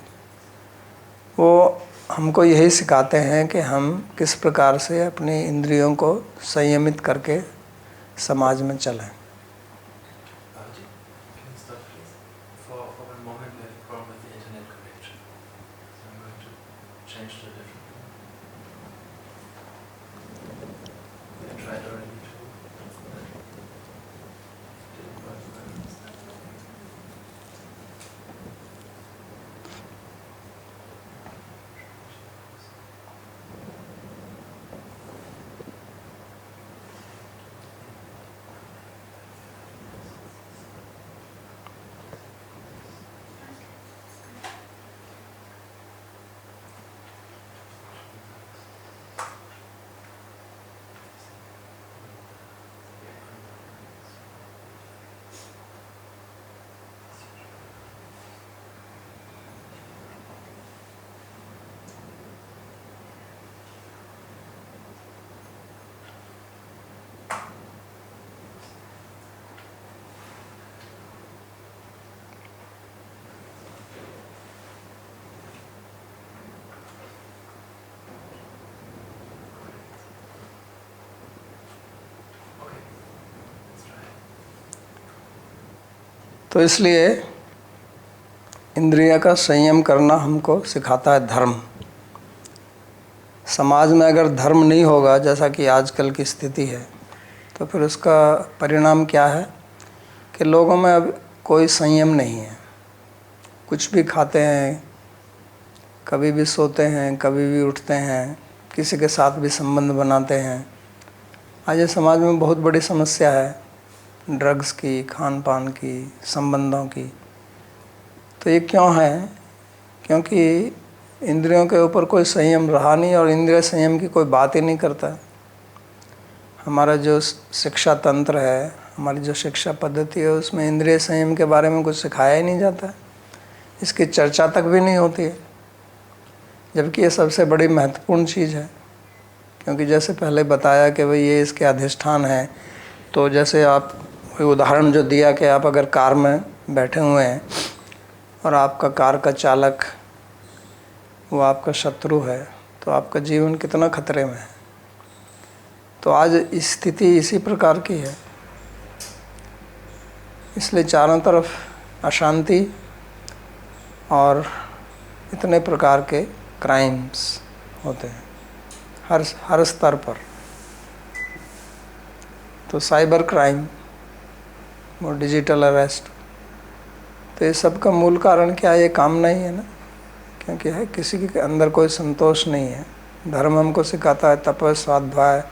वो हमको यही सिखाते हैं कि हम किस प्रकार से अपनी इंद्रियों को संयमित करके समाज में चलें। तो इसलिए इंद्रिय का संयम करना हमको सिखाता है धर्म। समाज में अगर धर्म नहीं होगा, जैसा कि आजकल की स्थिति है, तो फिर उसका परिणाम क्या है कि लोगों में अब कोई संयम नहीं है। कुछ भी खाते हैं, कभी भी सोते हैं, कभी भी उठते हैं, किसी के साथ भी संबंध बनाते हैं। आज ये समाज में बहुत बड़ी समस्या है, ड्रग्स की, खान पान की, संबंधों की। तो ये क्यों है? क्योंकि इंद्रियों के ऊपर कोई संयम रहा नहीं और इंद्रिय संयम की कोई बात ही नहीं करता। हमारा जो शिक्षा तंत्र है, हमारी जो शिक्षा पद्धति है, उसमें इंद्रिय संयम के बारे में कुछ सिखाया ही नहीं जाता। इसकी चर्चा तक भी नहीं होती है, जबकि ये सबसे बड़ी महत्वपूर्ण चीज़ है। क्योंकि जैसे पहले बताया कि भाई ये इसके अधिष्ठान है, तो जैसे आप उदाहरण जो दिया कि आप अगर कार में बैठे हुए हैं और आपका कार का चालक वो आपका शत्रु है, तो आपका जीवन कितना खतरे में है। तो आज स्थिति इसी प्रकार की है। इसलिए चारों तरफ अशांति और इतने प्रकार के क्राइम्स होते हैं हर स्तर पर। तो साइबर क्राइम और डिजिटल अरेस्ट, तो ये सब का मूल कारण क्या है? ये कामना ही है ना। क्योंकि है किसी के अंदर कोई संतोष नहीं है। धर्म हमको सिखाता है तप, स्वाध्याय,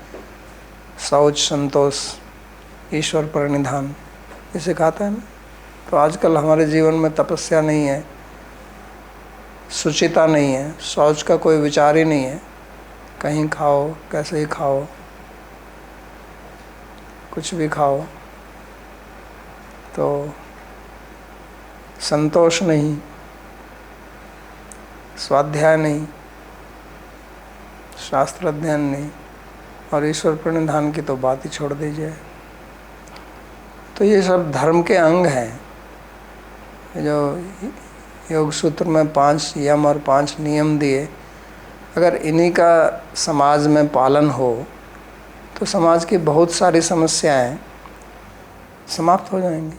शौच, संतोष, ईश्वर प्रणिधान, ये सिखाता है ना। तो आजकल हमारे जीवन में तपस्या नहीं है, शुचिता नहीं है, शौच का कोई विचार ही नहीं है। कहीं खाओ, कैसे ही खाओ, कुछ भी खाओ, तो संतोष नहीं, स्वाध्याय नहीं, शास्त्र अध्ययन नहीं, और ईश्वर प्रणिधान की तो बात ही छोड़ दीजिए। तो ये सब धर्म के अंग हैं। जो योग सूत्र में 5 यम और 5 नियम दिए, अगर इन्हीं का समाज में पालन हो तो समाज की बहुत सारी समस्याएं समाप्त हो जाएंगी,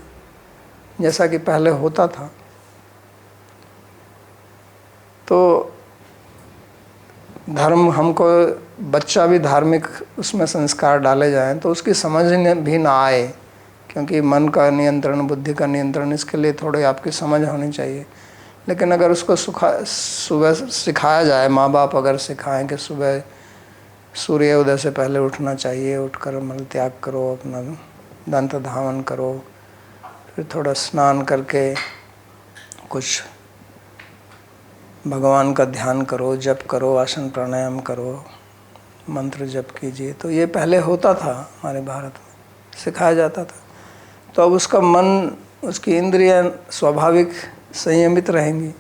जैसा कि पहले होता था। तो धर्म हमको, बच्चा भी धार्मिक उसमें संस्कार डाले जाएं तो उसकी समझ भी ना आए, क्योंकि मन का नियंत्रण, बुद्धि का नियंत्रण, इसके लिए थोड़ी आपकी समझ होनी चाहिए। लेकिन अगर उसको सुबह सिखाया जाए, माँ बाप अगर सिखाएं कि सुबह सूर्य उदय से पहले उठना चाहिए, उठकर मल त्याग करो, अपना दंत धावन करो, फिर थोड़ा स्नान करके कुछ भगवान का ध्यान करो, जप करो, आसन प्राणायाम करो, मंत्र जप कीजिए, तो ये पहले होता था हमारे भारत में, सिखाया जाता था। तो अब उसका मन, उसकी इंद्रियां स्वाभाविक संयमित रहेंगी।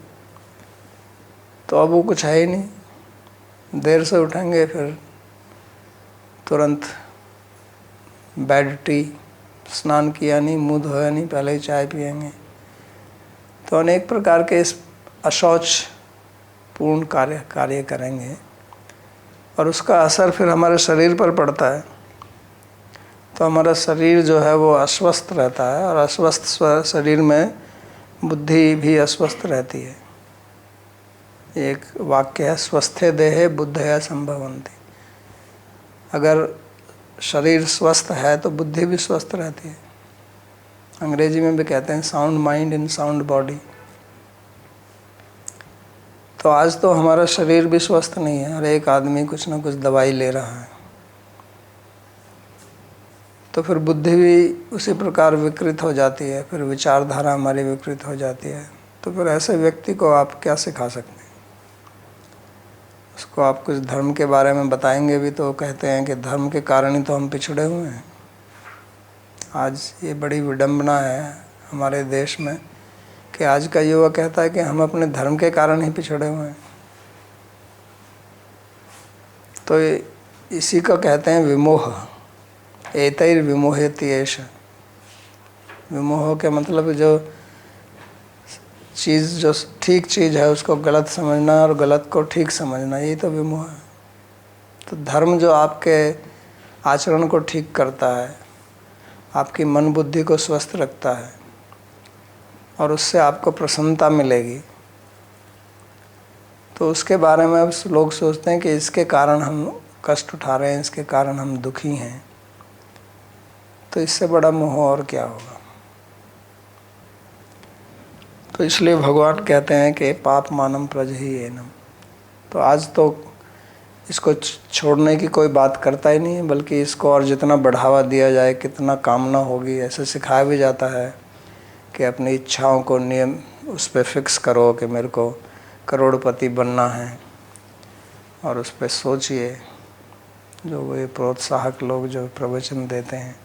तो अब वो कुछ है ही नहीं। देर से उठेंगे, फिर तुरंत बेड टी, स्नान किया नहीं, मुँह धोया नहीं, पहले ही चाय पिएंगे। तो अनेक प्रकार के इस अशौच पूर्ण कार्य करेंगे और उसका असर फिर हमारे शरीर पर पड़ता है, तो हमारा शरीर जो है वो अस्वस्थ रहता है और अस्वस्थ शरीर में बुद्धि भी अस्वस्थ रहती है। एक वाक्य है, स्वस्थे देहे बुद्धया संभवन्ति। अगर शरीर स्वस्थ है तो बुद्धि भी स्वस्थ रहती है। अंग्रेजी में भी कहते हैं sound mind in sound body. तो आज तो हमारा शरीर भी स्वस्थ नहीं है, हर एक आदमी कुछ ना कुछ दवाई ले रहा है, तो फिर बुद्धि भी उसी प्रकार विकृत हो जाती है, फिर विचारधारा हमारी विकृत हो जाती है। तो फिर ऐसे व्यक्ति को आप क्या सिखा सकते हैं? उसको आप कुछ धर्म के बारे में बताएंगे भी तो कहते हैं कि धर्म के कारण ही तो हम पिछड़े हुए हैं। आज ये बड़ी विडंबना है हमारे देश में कि आज का युवा कहता है कि हम अपने धर्म के कारण ही पिछड़े हुए हैं। तो इसी का कहते हैं विमोह। एतैर विमोहयति एष। विमोह के मतलब जो चीज़, जो ठीक चीज़ है उसको गलत समझना और गलत को ठीक समझना, यही तो विमोह है। तो धर्म जो आपके आचरण को ठीक करता है, आपकी मन बुद्धि को स्वस्थ रखता है और उससे आपको प्रसन्नता मिलेगी, तो उसके बारे में अब लोग सोचते हैं कि इसके कारण हम कष्ट उठा रहे हैं, इसके कारण हम दुखी हैं। तो इससे बड़ा मोह और क्या होगा। तो इसलिए भगवान कहते हैं कि पाप मानम प्रजहि एनम। तो आज तो इसको छोड़ने की कोई बात करता ही नहीं है, बल्कि इसको और जितना बढ़ावा दिया जाए, कितना कामना होगी, ऐसे सिखाया भी जाता है कि अपनी इच्छाओं को नियम उस पर फिक्स करो कि मेरे को करोड़पति बनना है, और उस पर सोचिए। जो वो प्रोत्साहक लोग जो प्रवचन देते हैं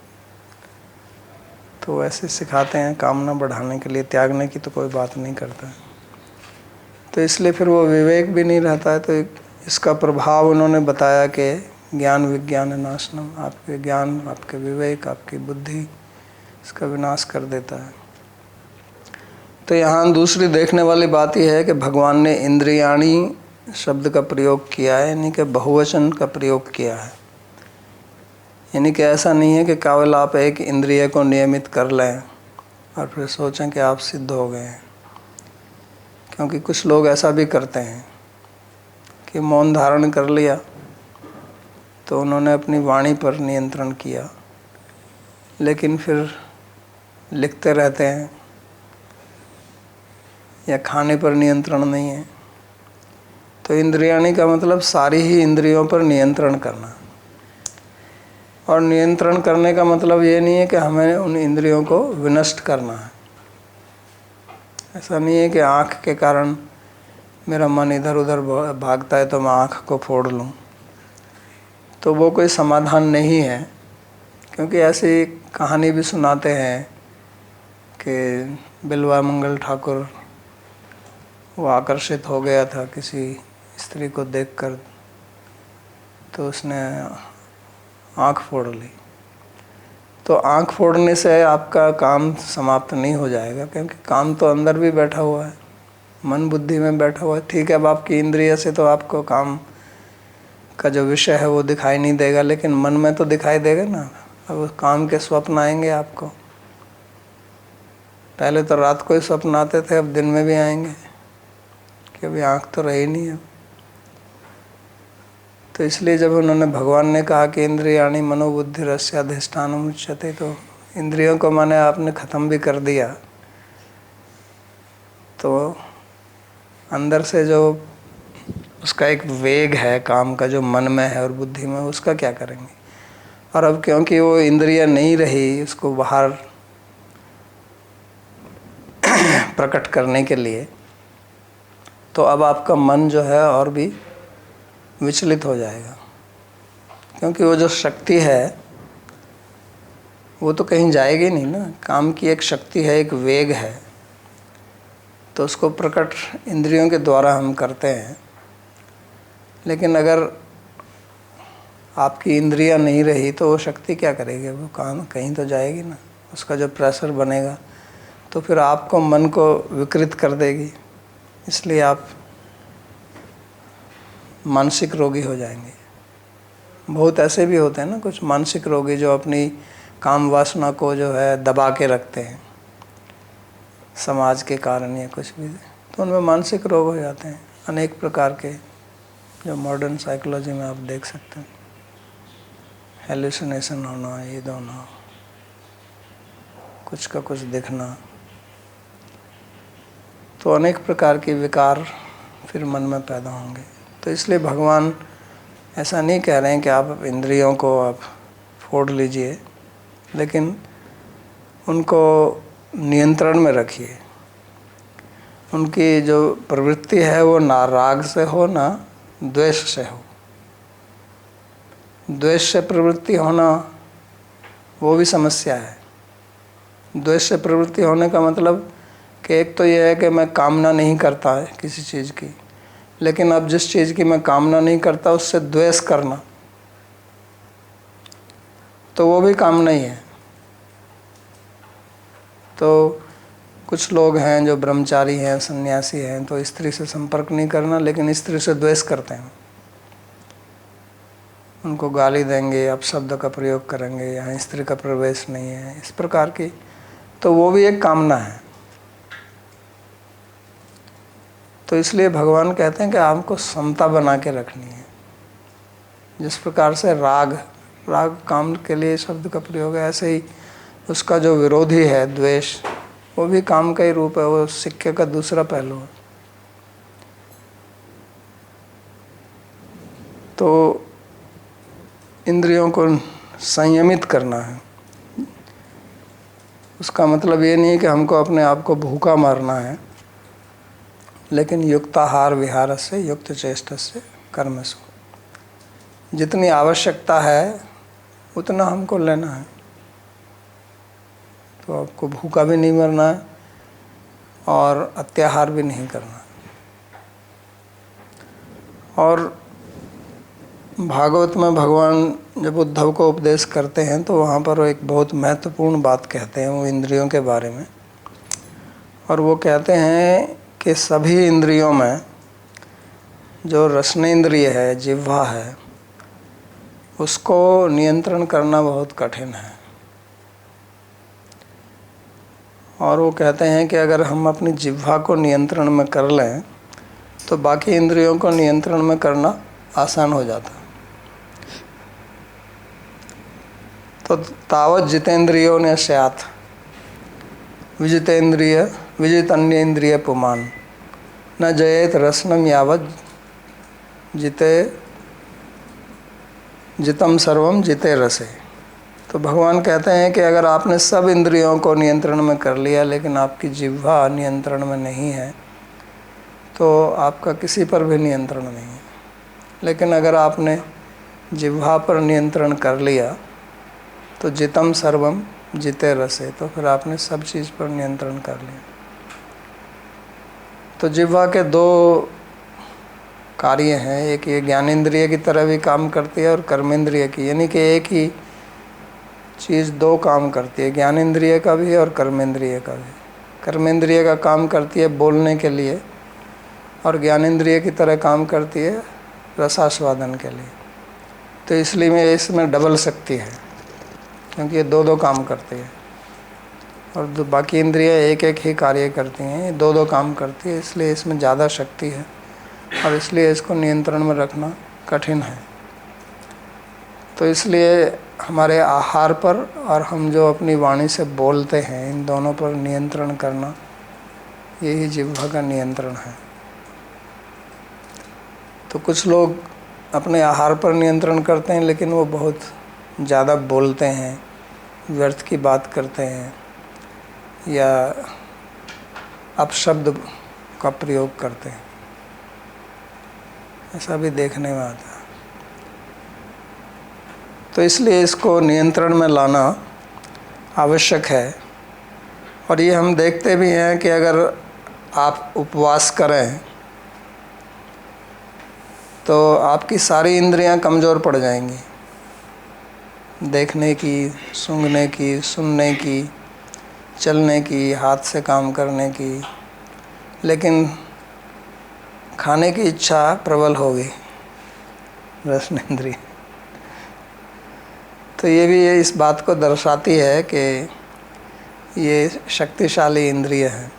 तो ऐसे सिखाते हैं, कामना बढ़ाने के लिए, त्यागने की तो कोई बात नहीं करता। तो इसलिए फिर वो विवेक भी नहीं रहता है। तो इसका प्रभाव उन्होंने बताया कि ज्ञान विज्ञान नाशनम, आपके ज्ञान, आपके विवेक, आपकी बुद्धि, इसका विनाश कर देता है। तो यहाँ दूसरी देखने वाली बात यह है कि भगवान ने इंद्रियाणी शब्द का प्रयोग किया है, यानी कि बहुवचन का प्रयोग किया है। यानी कि ऐसा नहीं है कि केवल आप एक इंद्रिय को नियमित कर लें और फिर सोचें कि आप सिद्ध हो गए हैं। क्योंकि कुछ लोग ऐसा भी करते हैं कि मौन धारण कर लिया तो उन्होंने अपनी वाणी पर नियंत्रण किया, लेकिन फिर लिखते रहते हैं, या खाने पर नियंत्रण नहीं है। तो इंद्रियाणी का मतलब सारी ही इंद्रियों पर नियंत्रण करना। और नियंत्रण करने का मतलब ये नहीं है कि हमें उन इंद्रियों को विनष्ट करना है। ऐसा नहीं है कि आँख के कारण मेरा मन इधर उधर भागता है तो मैं आँख को फोड़ लूँ, तो वो कोई समाधान नहीं है। क्योंकि ऐसी कहानी भी सुनाते हैं कि बिल्वा मंगल ठाकुर वो आकर्षित हो गया था किसी स्त्री को देखकर, तो उसने आँख फोड़ ली। तो आँख फोड़ने से आपका काम समाप्त नहीं हो जाएगा, क्योंकि काम तो अंदर भी बैठा हुआ है, मन बुद्धि में बैठा हुआ है। ठीक है, अब आपकी इंद्रिय से तो आपको काम का जो विषय है वो दिखाई नहीं देगा, लेकिन मन में तो दिखाई देगा ना। अब काम के स्वप्न आएंगे आपको। पहले तो रात को ही स्वप्न आते थे, अब दिन में भी आएंगे, कि अभी आँख तो रही नहीं है। तो इसलिए जब उन्होंने, भगवान ने कहा कि इंद्रियाणि मनोबुद्धि रस्य अधिष्ठानम उच्यते, तो इंद्रियों को माने आपने ख़त्म भी कर दिया, तो अंदर से जो उसका एक वेग है काम का, जो मन में है और बुद्धि में, उसका क्या करेंगे। और अब क्योंकि वो इंद्रिय नहीं रही उसको बाहर प्रकट करने के लिए, तो अब आपका मन जो है और भी विचलित हो जाएगा। क्योंकि वो जो शक्ति है वो तो कहीं जाएगी नहीं ना। काम की एक शक्ति है, एक वेग है, तो उसको प्रकट इंद्रियों के द्वारा हम करते हैं। लेकिन अगर आपकी इंद्रियां नहीं रही तो वो शक्ति क्या करेगी, वो काम कहीं तो जाएगी ना। उसका जो प्रेशर बनेगा तो फिर आपको, मन को विकृत कर देगी। इसलिए आप मानसिक रोगी हो जाएंगे। बहुत ऐसे भी होते हैं ना कुछ मानसिक रोगी जो अपनी काम वासना को जो है दबा के रखते हैं समाज के कारण या कुछ भी, तो उनमें मानसिक रोग हो जाते हैं अनेक प्रकार के, जो मॉडर्न साइकोलॉजी में आप देख सकते हैं। हेलुसिनेशन होना, ये होना, कुछ का कुछ दिखना, तो अनेक प्रकार के विकार फिर मन में पैदा होंगे। तो इसलिए भगवान ऐसा नहीं कह रहे हैं कि आप इंद्रियों को आप फोड़ लीजिए, लेकिन उनको नियंत्रण में रखिए। उनकी जो प्रवृत्ति है वो ना राग से हो ना द्वेष से हो। द्वेष से प्रवृत्ति होना वो भी समस्या है। द्वेष से प्रवृत्ति होने का मतलब कि एक तो ये है कि मैं कामना नहीं करता है किसी चीज़ की, लेकिन अब जिस चीज़ की मैं कामना नहीं करता उससे द्वेष करना, तो वो भी कामना ही है। तो कुछ लोग हैं जो ब्रह्मचारी हैं, सन्यासी हैं, तो स्त्री से संपर्क नहीं करना, लेकिन स्त्री से द्वेष करते हैं। उनको गाली देंगे, अपशब्द का प्रयोग करेंगे, यहाँ स्त्री का प्रवेश नहीं है, इस प्रकार की, तो वो भी एक कामना है। तो इसलिए भगवान कहते हैं कि आपको समता बना के रखनी है। जिस प्रकार से राग काम के लिए शब्द का प्रयोग है, ऐसे ही उसका जो विरोधी है द्वेष, वो भी काम का ही रूप है, वो सिक्के का दूसरा पहलू है। तो इंद्रियों को संयमित करना है। उसका मतलब ये नहीं है कि हमको अपने आप को भूखा मारना है, लेकिन युक्ताहार विहार से युक्त चेष्टा से कर्मसु, जितनी आवश्यकता है उतना हमको लेना है। तो आपको भूखा भी नहीं मरना है और अत्याहार भी नहीं करना है। और भागवत में भगवान जब उद्धव को उपदेश करते हैं तो वहाँ पर वो एक बहुत महत्वपूर्ण बात कहते हैं वो इंद्रियों के बारे में। और वो कहते हैं कि सभी इंद्रियों में जो रसनेंद्रिय है, जिह्वा है, उसको नियंत्रण करना बहुत कठिन है। और वो कहते हैं कि अगर हम अपनी जिह्वा को नियंत्रण में कर लें तो बाकी इंद्रियों को नियंत्रण में करना आसान हो जाता है। तो तावत जितेंद्रियों ने स्यात् विजित अन्य इंद्रिय पुमान न जयेत रसनम यावत जितम सर्वम जिते रसे। तो भगवान कहते हैं कि अगर आपने सब इंद्रियों को नियंत्रण में कर लिया लेकिन आपकी जिह्वा नियंत्रण में नहीं है तो आपका किसी पर भी नियंत्रण नहीं है। लेकिन अगर आपने जिह्वा पर नियंत्रण कर लिया तो जितम सर्वम जिते रसे, तो फिर आपने सब चीज़ पर नियंत्रण कर लिया। तो जिह्वा के दो कार्य हैं, एक ये ज्ञानेंद्रिय की तरह भी काम करती है और कर्मेंद्रिय की, यानी कि एक ही चीज़ दो काम करती है, ज्ञानेंद्रिय का भी और कर्मेंद्रिय का भी। कर्मेंद्रिय का काम करती है बोलने के लिए और ज्ञानेंद्रिय की तरह काम करती है रसास्वादन के लिए। तो इसलिए मैं इसमें डबल शक्ति है, क्योंकि ये दो दो काम करती है और बाकी इंद्रियां एक एक ही कार्य करती हैं, ये दो दो काम करती है, इसलिए इसमें ज़्यादा शक्ति है और इसलिए इसको नियंत्रण में रखना कठिन है। तो इसलिए हमारे आहार पर और हम जो अपनी वाणी से बोलते हैं, इन दोनों पर नियंत्रण करना, यही जिह्वा का नियंत्रण है। तो कुछ लोग अपने आहार पर नियंत्रण करते हैं लेकिन वो बहुत ज़्यादा बोलते हैं, व्यर्थ की बात करते हैं या अपशब्द का प्रयोग करते हैं, ऐसा भी देखने में आता है। तो इसलिए इसको नियंत्रण में लाना आवश्यक है। और ये हम देखते भी हैं कि अगर आप उपवास करें तो आपकी सारी इंद्रियां कमज़ोर पड़ जाएंगी, देखने की, सूंघने की, सुनने की, चलने की, हाथ से काम करने की, लेकिन खाने की इच्छा प्रबल होगी रसन इंद्रिय। तो ये भी इस बात को दर्शाती है कि ये शक्तिशाली इंद्रिय है।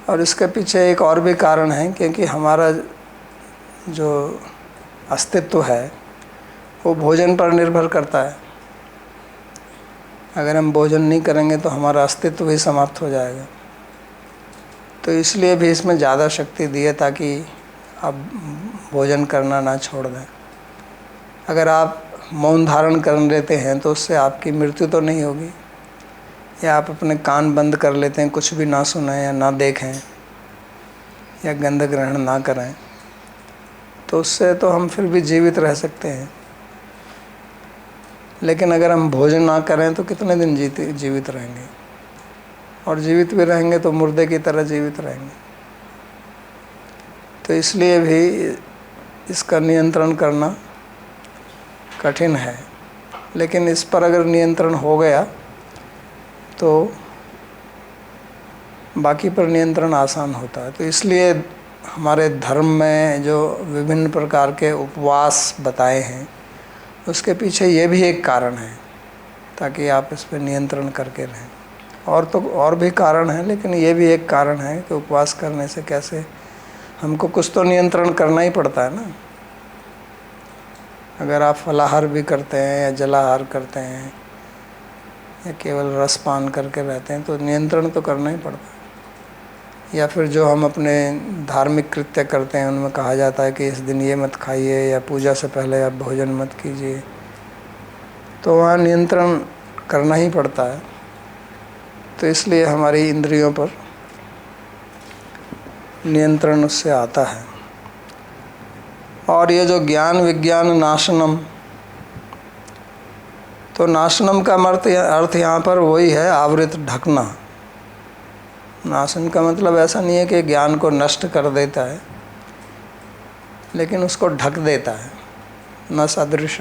और इसके पीछे एक और भी कारण है, क्योंकि हमारा जो अस्तित्व है वो भोजन पर निर्भर करता है। अगर हम भोजन नहीं करेंगे तो हमारा अस्तित्व भी समाप्त हो जाएगा। तो इसलिए भी इसमें ज़्यादा शक्ति दी है, ताकि आप भोजन करना ना छोड़ दें। अगर आप मौन धारण कर लेते हैं तो उससे आपकी मृत्यु तो नहीं होगी, या आप अपने कान बंद कर लेते हैं, कुछ भी ना सुनें या ना देखें या गंध ग्रहण ना करें, तो उससे तो हम फिर भी जीवित रह सकते हैं। लेकिन अगर हम भोजन ना करें तो कितने दिन जीवित रहेंगे, और जीवित भी रहेंगे तो मुर्दे की तरह जीवित रहेंगे। तो इसलिए भी इसका नियंत्रण करना कठिन है। लेकिन इस पर अगर नियंत्रण हो गया तो बाकी पर नियंत्रण आसान होता है। तो इसलिए हमारे धर्म में जो विभिन्न प्रकार के उपवास बताए हैं, उसके पीछे ये भी एक कारण है, ताकि आप इस पर नियंत्रण करके रहें। और तो और भी कारण है, लेकिन ये भी एक कारण है कि उपवास करने से कैसे हमको कुछ तो नियंत्रण करना ही पड़ता है ना। अगर आप फलाहार भी करते हैं या जलाहार करते हैं या केवल रसपान करके रहते हैं, तो नियंत्रण तो करना ही पड़ता है। या फिर जो हम अपने धार्मिक कृत्य करते हैं, उनमें कहा जाता है कि इस दिन ये मत खाइए, या पूजा से पहले आप भोजन मत कीजिए, तो वहाँ नियंत्रण करना ही पड़ता है। तो इसलिए हमारी इंद्रियों पर नियंत्रण उससे आता है। और ये जो ज्ञान विज्ञान नाशनम, तो नाशनम का अर्थ यहाँ पर वही है, आवृत, ढकना। नाशन का मतलब ऐसा नहीं है कि ज्ञान को नष्ट कर देता है, लेकिन उसको ढक देता है। नस अदृश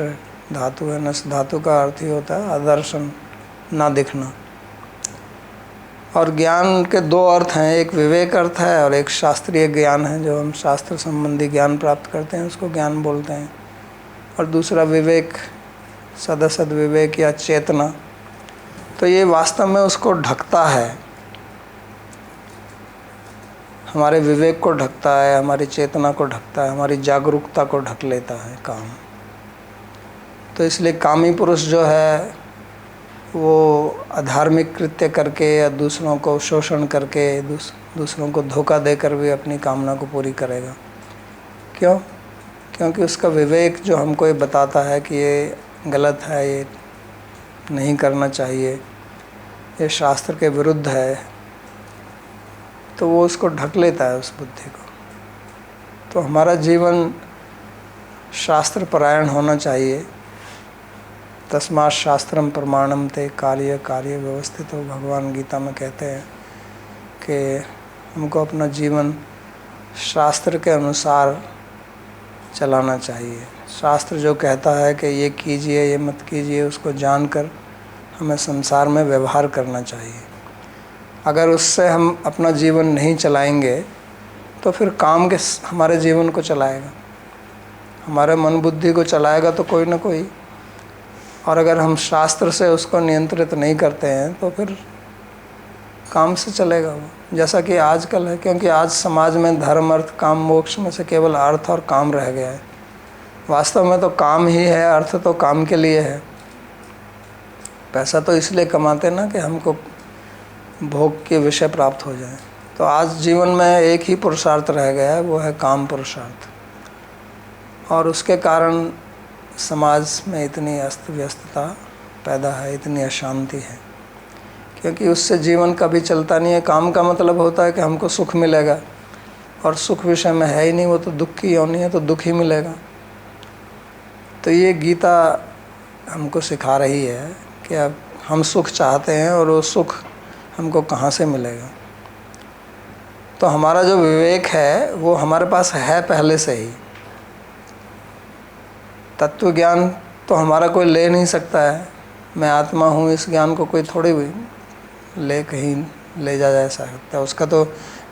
धातु है, नस धातु का अर्थ ही होता है अदर्शन, ना दिखना। और ज्ञान के दो अर्थ हैं, एक विवेक अर्थ है और एक शास्त्रीय ज्ञान है। जो हम शास्त्र संबंधी ज्ञान प्राप्त करते हैं उसको ज्ञान बोलते हैं। और दूसरा विवेक, सदसद विवेक या चेतना। तो ये वास्तव में उसको ढकता है, हमारे विवेक को ढकता है, हमारी चेतना को ढकता है, हमारी जागरूकता को ढक लेता है काम। तो इसलिए कामी पुरुष जो है वो अधार्मिक कृत्य करके या दूसरों को शोषण करके, दूसरों को धोखा देकर भी अपनी कामना को पूरी करेगा। क्यों? क्योंकि उसका विवेक जो हमको ये बताता है कि ये गलत है, ये नहीं करना चाहिए, ये शास्त्र के विरुद्ध है, तो वो उसको ढक लेता है, उस बुद्धि को। तो हमारा जीवन शास्त्र परायण होना चाहिए। तस्मात् शास्त्रम प्रमाणम ते कार्य कार्य व्यवस्थित हो, भगवान गीता में कहते हैं कि हमको अपना जीवन शास्त्र के अनुसार चलाना चाहिए। शास्त्र जो कहता है कि ये कीजिए, ये मत कीजिए, उसको जानकर हमें संसार में व्यवहार करना चाहिए। अगर उससे हम अपना जीवन नहीं चलाएंगे तो फिर काम के हमारे जीवन को चलाएगा, हमारे मन बुद्धि को चलाएगा तो कोई ना कोई। और अगर हम शास्त्र से उसको नियंत्रित नहीं करते हैं तो फिर काम से चलेगा वो, जैसा कि आजकल है। क्योंकि आज समाज में धर्म अर्थ काम मोक्ष में से केवल अर्थ और काम रह गया है। वास्तव में तो काम ही है, अर्थ तो काम के लिए है। पैसा तो इसलिए कमाते ना कि हमको भोग के विषय प्राप्त हो जाए। तो आज जीवन में एक ही पुरुषार्थ रह गया है, वो है काम पुरुषार्थ। और उसके कारण समाज में इतनी अस्त व्यस्तता पैदा है, इतनी अशांति है, क्योंकि उससे जीवन कभी चलता नहीं है। काम का मतलब होता है कि हमको सुख मिलेगा, और सुख विषय में है ही नहीं, वो तो दुख की योनि है, तो दुख ही मिलेगा। तो ये गीता हमको सिखा रही है कि अब हम सुख चाहते हैं और वो सुख हमको कहाँ से मिलेगा। तो हमारा जो विवेक है वो हमारे पास है पहले से ही। तत्व ज्ञान तो हमारा कोई ले नहीं सकता है। मैं आत्मा हूँ, इस ज्ञान को कोई थोड़ी भी ले कहीं ले जा सकता है। उसका तो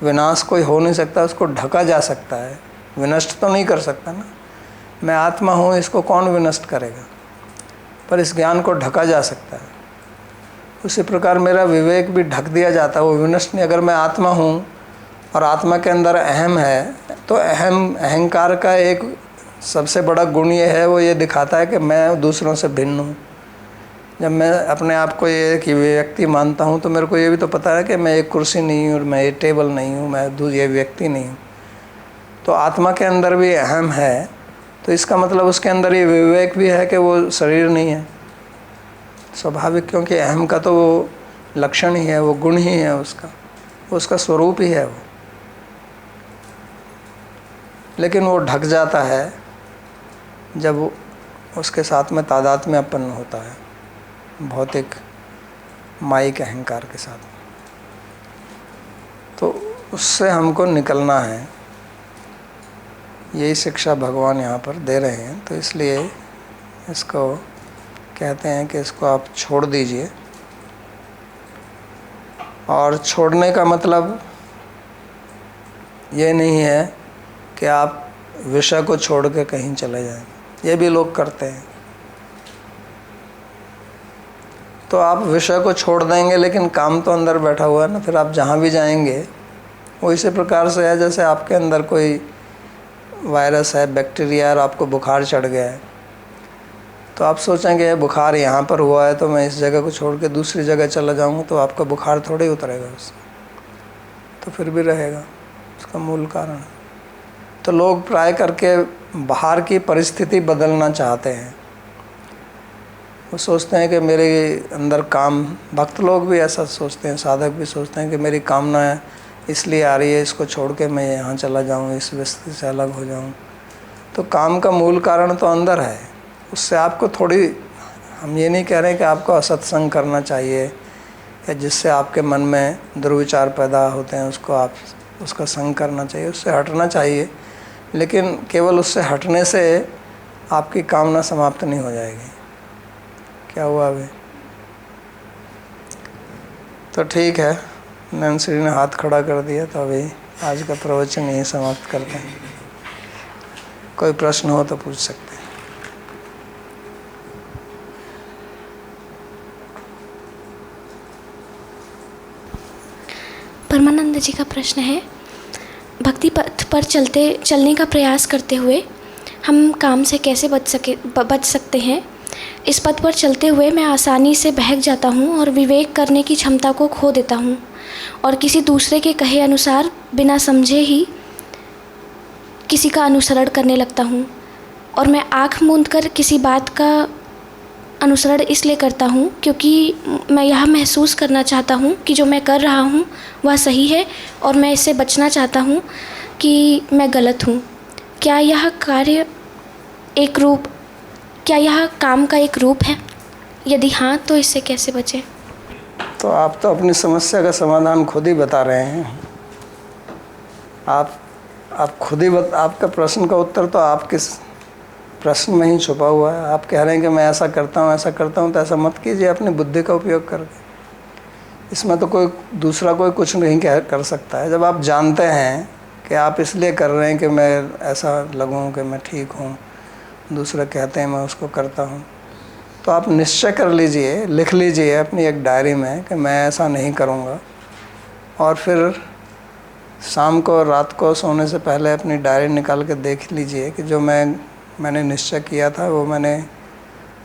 विनाश कोई हो नहीं सकता, उसको ढका जा सकता है, विनष्ट तो नहीं कर सकता ना। मैं आत्मा हूँ इसको कौन विनष्ट करेगा, पर इस ज्ञान को ढका जा सकता है। उसी प्रकार मेरा विवेक भी ढक दिया जाता है, वो विनष्ट नहीं। अगर मैं आत्मा हूँ और आत्मा के अंदर अहम है, तो अहंकार का एक सबसे बड़ा गुण ये है, वो ये दिखाता है कि मैं दूसरों से भिन्न हूँ। जब मैं अपने आप को ये कि व्यक्ति मानता हूँ, तो मेरे को ये भी तो पता है कि मैं एक कुर्सी नहीं हूँ, मैं ये टेबल नहीं हूँ, मैं ये व्यक्ति नहीं हूँ। तो आत्मा के अंदर भी अहम है, तो इसका मतलब उसके अंदर ये विवेक भी है कि वो शरीर नहीं है, स्वाभाविक, क्योंकि अहम का तो वो लक्षण ही है, वो गुण ही है उसका स्वरूप ही है वो। लेकिन वो ढक जाता है जब उसके साथ में तादात्म्य उत्पन्न होता है भौतिक माइक अहंकार के साथ। तो उससे हमको निकलना है, यही शिक्षा भगवान यहाँ पर दे रहे हैं। तो इसलिए इसको कहते हैं कि इसको आप छोड़ दीजिए। और छोड़ने का मतलब ये नहीं है कि आप विषय को छोड़ के कहीं चले जाएं, ये भी लोग करते हैं। तो आप विषय को छोड़ देंगे, लेकिन काम तो अंदर बैठा हुआ है ना, फिर आप जहाँ भी जाएंगे वो इसी प्रकार से है जैसे आपके अंदर कोई वायरस है, बैक्टीरिया, और आपको बुखार चढ़ गया है। तो आप सोचेंगे बुखार यहाँ पर हुआ है तो मैं इस जगह को छोड़ के दूसरी जगह चला जाऊँगा, तो आपका बुखार थोड़े ही उतरेगा उससे, तो फिर भी रहेगा। उसका मूल कारण। तो लोग प्राय करके बाहर की परिस्थिति बदलना चाहते हैं। वो सोचते हैं कि मेरे अंदर काम, भक्त लोग भी ऐसा सोचते हैं, साधक भी सोचते हैं कि मेरी कामना इसलिए आ रही है, इसको छोड़ के मैं यहाँ चला जाऊँ, इस व्यक्ति से अलग हो जाऊँ। तो काम का मूल कारण तो अंदर है। उससे आपको थोड़ी, हम ये नहीं कह रहे हैं कि आपको असत्संग करना चाहिए या जिससे आपके मन में दुर्विचार पैदा होते हैं उसको आप उसका संग करना चाहिए, उससे हटना चाहिए। लेकिन केवल उससे हटने से आपकी कामना समाप्त नहीं हो जाएगी। क्या हुआ अभी? तो ठीक है, नैन्सी ने हाथ खड़ा कर दिया, तो अभी आज का प्रवचन यहीं समाप्त करते हैं। कोई प्रश्न हो तो पूछ सकते हैं। परमानंद जी का प्रश्न है, भक्ति पथ पर चलने का प्रयास करते हुए हम काम से कैसे बच सकते हैं? इस पथ पर चलते हुए मैं आसानी से बहक जाता हूँ और विवेक करने की क्षमता को खो देता हूँ और किसी दूसरे के कहे अनुसार बिना समझे ही किसी का अनुसरण करने लगता हूँ। और मैं आँख मूंद कर किसी बात का अनुसरण इसलिए करता हूँ क्योंकि मैं यह महसूस करना चाहता हूँ कि जो मैं कर रहा हूँ वह सही है और मैं इससे बचना चाहता हूँ कि मैं गलत हूँ। क्या यह काम का एक रूप है? यदि हाँ, तो इससे कैसे बचें? तो आप तो अपनी समस्या का समाधान खुद ही बता रहे हैं। आप खुद ही आपका प्रश्न का उत्तर तो आपके प्रश्न में ही छुपा हुआ है। आप कह रहे हैं कि मैं ऐसा करता हूँ, तो ऐसा मत कीजिए अपनी बुद्धि का उपयोग करके। इसमें तो कोई दूसरा कोई कुछ नहीं कर सकता है। जब आप जानते हैं कि आप इसलिए कर रहे हैं कि मैं ऐसा लगूं कि मैं ठीक हूँ, दूसरे कहते हैं मैं उसको करता हूँ, तो आप निश्चय कर लीजिए, लिख लीजिए अपनी एक डायरी में कि मैं ऐसा नहीं करूँगा। और फिर शाम को, रात को सोने से पहले अपनी डायरी निकाल के देख लीजिए कि जो मैंने निश्चय किया था वो मैंने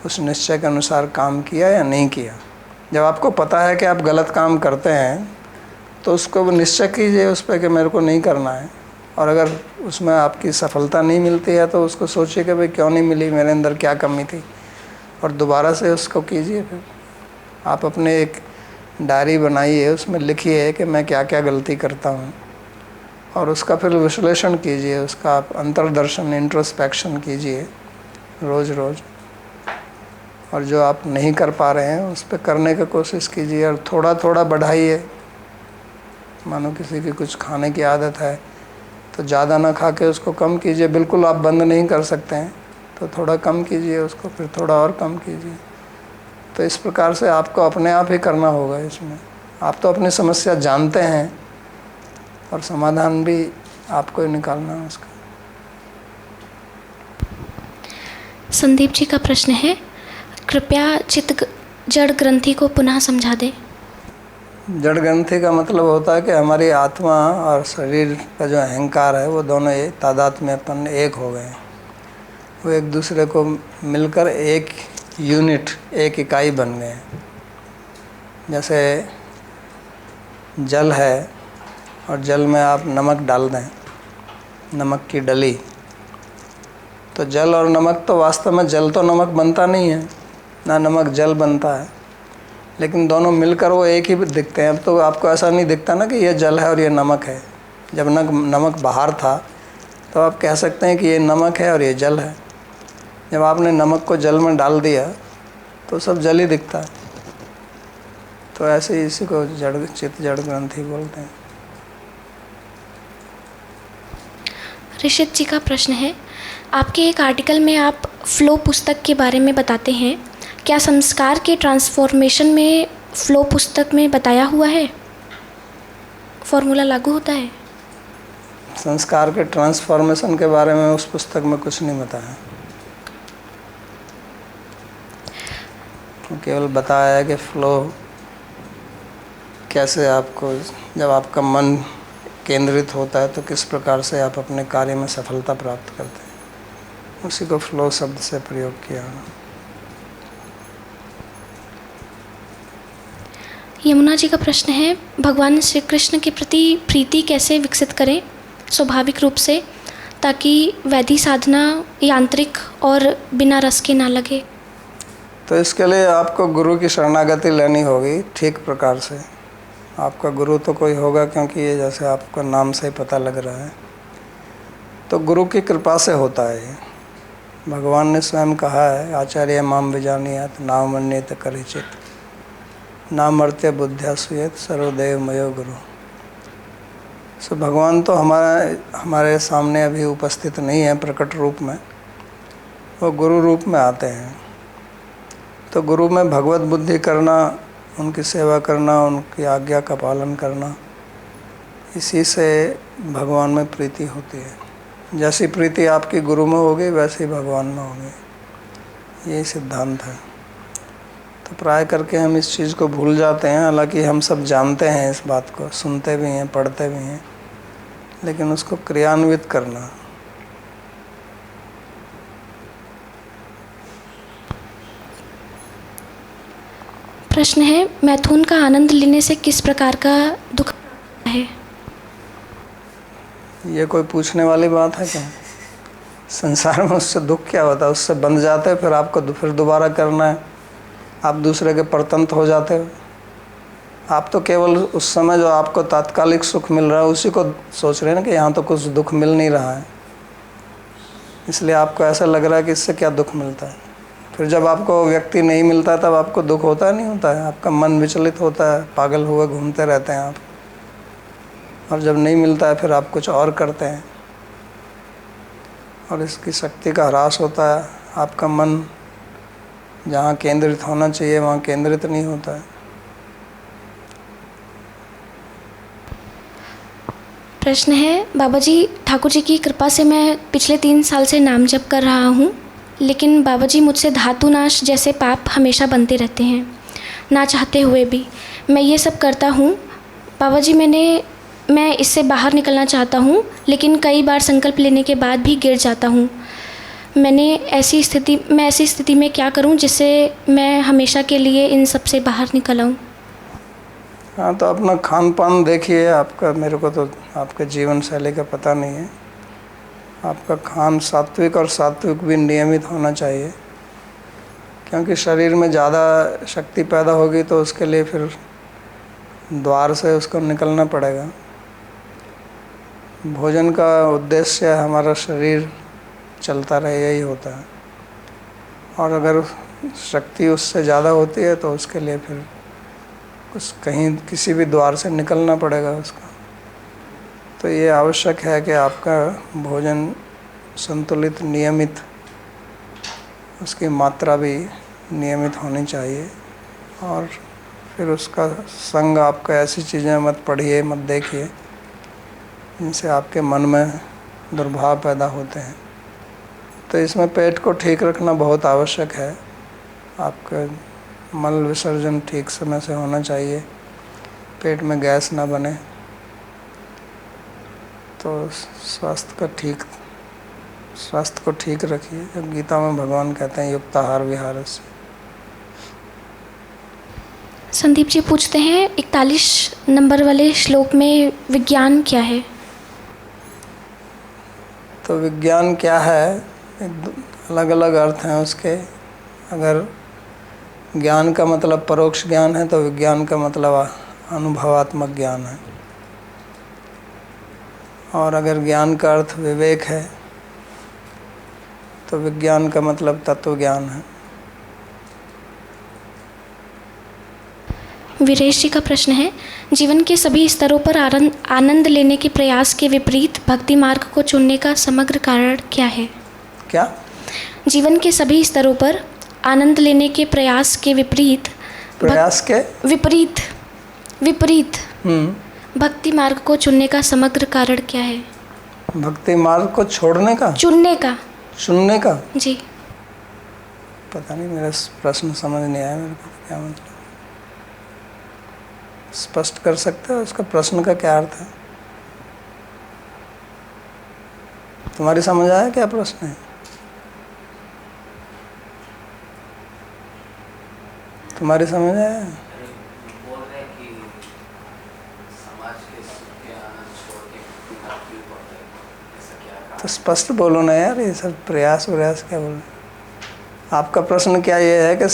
उस निश्चय के अनुसार काम किया या नहीं किया। जब आपको पता है कि आप गलत काम करते हैं तो उसको निश्चय कीजिए उस पर कि मेरे को नहीं करना है। और अगर उसमें आपकी सफलता नहीं मिलती है तो उसको सोचिए कि भाई क्यों नहीं मिली, मेरे अंदर क्या कमी थी, और दोबारा से उसको कीजिए। फिर आप अपने एक डायरी बनाइए, उसमें लिखिए कि मैं क्या क्या गलती करता हूँ, और उसका फिर विश्लेषण कीजिए, उसका आप अंतर्दर्शन, इंट्रोस्पेक्शन कीजिए रोज़ रोज़। और जो आप नहीं कर पा रहे हैं उस पर करने की कोशिश कीजिए और थोड़ा थोड़ा बढ़ाइए। मानो किसी की कुछ खाने की आदत है तो ज़्यादा ना खा के उसको कम कीजिए। बिल्कुल आप बंद नहीं कर सकते हैं तो थोड़ा कम कीजिए उसको, फिर थोड़ा और कम कीजिए। तो इस प्रकार से आपको अपने आप ही करना होगा। इसमें आप तो अपनी समस्या जानते हैं और समाधान भी आपको ही निकालना है उसका। संदीप जी का प्रश्न है, कृपया जड़ ग्रंथि को पुनः समझा दें। जड़ ग्रंथि का मतलब होता है कि हमारी आत्मा और शरीर का जो अहंकार है वो दोनों एक तादाद में अपन एक हो गए हैं। वो एक दूसरे को मिलकर एक यूनिट, एक इकाई बन गए हैं। जैसे जल है और जल में आप नमक डाल दें, नमक की डली, तो जल और नमक तो वास्तव में जल तो नमक बनता नहीं है, ना नमक जल बनता है, लेकिन दोनों मिलकर वो एक ही दिखते हैं। अब तो आपको ऐसा नहीं दिखता ना कि ये जल है और ये नमक है। जब नमक बाहर था तो आप कह सकते हैं कि ये नमक है और ये जल है। जब आपने नमक को जल में डाल दिया तो सब जल ही दिखता है। तो ऐसे ही इसी को जड़ ग्रंथि बोलते हैं। ऋषित जी का प्रश्न है, आपके एक आर्टिकल में आप फ्लो पुस्तक के बारे में बताते हैं, क्या संस्कार के ट्रांसफॉर्मेशन में फ्लो पुस्तक में बताया हुआ है, फॉर्मूला लागू होता है? संस्कार के ट्रांसफॉर्मेशन के बारे में उस पुस्तक में कुछ नहीं बताया, केवल बताया है कि फ्लो कैसे आपको, जब आपका मन केंद्रित होता है तो किस प्रकार से आप अपने कार्य में सफलता प्राप्त करते हैं, उसी को फ्लो शब्द से प्रयोग किया। यमुना जी का प्रश्न है, भगवान श्री कृष्ण के प्रति प्रीति कैसे विकसित करें स्वाभाविक रूप से, ताकि वैधि साधना यांत्रिक और बिना रस के ना लगे? तो इसके लिए आपको गुरु की शरणागति लेनी होगी ठीक प्रकार से। आपका गुरु तो कोई होगा, क्योंकि ये जैसे आपका नाम से ही पता लग रहा है, तो गुरु की कृपा से होता है ये। भगवान ने स्वयं कहा है, आचार्य माम विजानीयात नामन्येत करिचित नामर्त्य बुद्ध्या सुयेत सर्वदेव मयो गुरु। सो भगवान तो हमारे सामने अभी उपस्थित नहीं है प्रकट रूप में, वो गुरु रूप में आते हैं। तो गुरु में भगवत बुद्धि करना, उनकी सेवा करना, उनकी आज्ञा का पालन करना, इसी से भगवान में प्रीति होती है। जैसी प्रीति आपकी गुरु में होगी वैसे ही भगवान में होगी, यही सिद्धांत है। तो प्राय करके हम इस चीज़ को भूल जाते हैं, हालांकि हम सब जानते हैं इस बात को, सुनते भी हैं, पढ़ते भी हैं, लेकिन उसको क्रियान्वित करना। प्रश्न है, मैथुन का आनंद लेने से किस प्रकार का दुख है? ये कोई पूछने वाली बात है क्या? संसार में उससे दुख क्या होता है? उससे बंध जाते हैं, फिर आपको फिर दोबारा करना है, आप दूसरे के परतंत्र हो जाते हो। आप तो केवल उस समय जो आपको तात्कालिक सुख मिल रहा है उसी को सोच रहे हैं ना, कि यहाँ तो कुछ दुख मिल नहीं रहा है, इसलिए आपको ऐसा लग रहा है कि इससे क्या दुख मिलता है। फिर जब आपको व्यक्ति नहीं मिलता तब आपको दुख होता है, नहीं होता है? आपका मन विचलित होता है, पागल हुए घूमते रहते हैं आप। और जब नहीं मिलता है फिर आप कुछ और करते हैं और इसकी शक्ति का ह्रास होता है। आपका मन जहाँ केंद्रित होना चाहिए वहाँ केंद्रित नहीं होता है। प्रश्न है, बाबा जी, ठाकुर जी की कृपा से मैं पिछले 3 साल से नाम जप कर रहा हूँ, लेकिन बाबा जी मुझसे धातु नाश जैसे पाप हमेशा बनते रहते हैं, ना चाहते हुए भी। मैं ये सब करता हूँ बाबा जी, मैं इससे बाहर निकलना चाहता हूँ, लेकिन कई बार संकल्प लेने के बाद भी गिर जाता हूँ। मैं ऐसी स्थिति में क्या करूँ जिससे मैं हमेशा के लिए इन सब से बाहर निकल आऊँ? हाँ, तो अपना खान पान देखिए। आपका, मेरे को तो आपके जीवन शैली का पता नहीं है। आपका खान सात्विक और सात्विक भी नियमित होना चाहिए, क्योंकि शरीर में ज़्यादा शक्ति पैदा होगी तो उसके लिए फिर द्वार से उसको निकलना पड़ेगा। भोजन का उद्देश्य हमारा शरीर चलता रहे, यही होता है। और अगर शक्ति उससे ज़्यादा होती है तो उसके लिए फिर कहीं किसी भी द्वार से निकलना पड़ेगा उसका। तो ये आवश्यक है कि आपका भोजन संतुलित, नियमित, उसकी मात्रा भी नियमित होनी चाहिए। और फिर उसका संग, आपका ऐसी चीज़ें मत पढ़िए, मत देखिए जिनसे आपके मन में दुर्भाव पैदा होते हैं। तो इसमें पेट को ठीक रखना बहुत आवश्यक है। आपका मल विसर्जन ठीक समय से होना चाहिए, पेट में गैस ना बने, तो स्वास्थ्य को ठीक रखिए। जब गीता में भगवान कहते हैं युक्ताहार विहार से। संदीप जी पूछते हैं 41 नंबर वाले श्लोक में विज्ञान क्या है? तो विज्ञान क्या है, अलग अलग अर्थ हैं उसके। अगर ज्ञान का मतलब परोक्ष ज्ञान है तो विज्ञान का मतलब अनुभवात्मक ज्ञान है। और अगर ज्ञान का अर्थ विवेक है तो विज्ञान का मतलब तत्व ज्ञान है। वीरेश जी का प्रश्न है, जीवन के सभी स्तरों पर आनंद लेने के प्रयास के विपरीत भक्ति मार्ग को चुनने का समग्र कारण क्या है? क्या? जीवन के सभी स्तरों पर आनंद लेने के प्रयास के विपरीत भक्ति मार्ग को चुनने का समग्र कारण क्या है? भक्ति मार्ग को छोड़ने का, चुनने का जी। पता नहीं, मेरा प्रश्न समझ नहीं आया मेरे को, क्या मतलब स्पष्ट कर सकते हो उसका प्रश्न का क्या अर्थ है? तुम्हारी समझ आया क्या प्रश्न है? तुम्हारी समझ आया? तो स्पष्ट बोलो ना यार, ये सब प्रयास क्या बोल रहे? आपका प्रश्न क्या ये है कि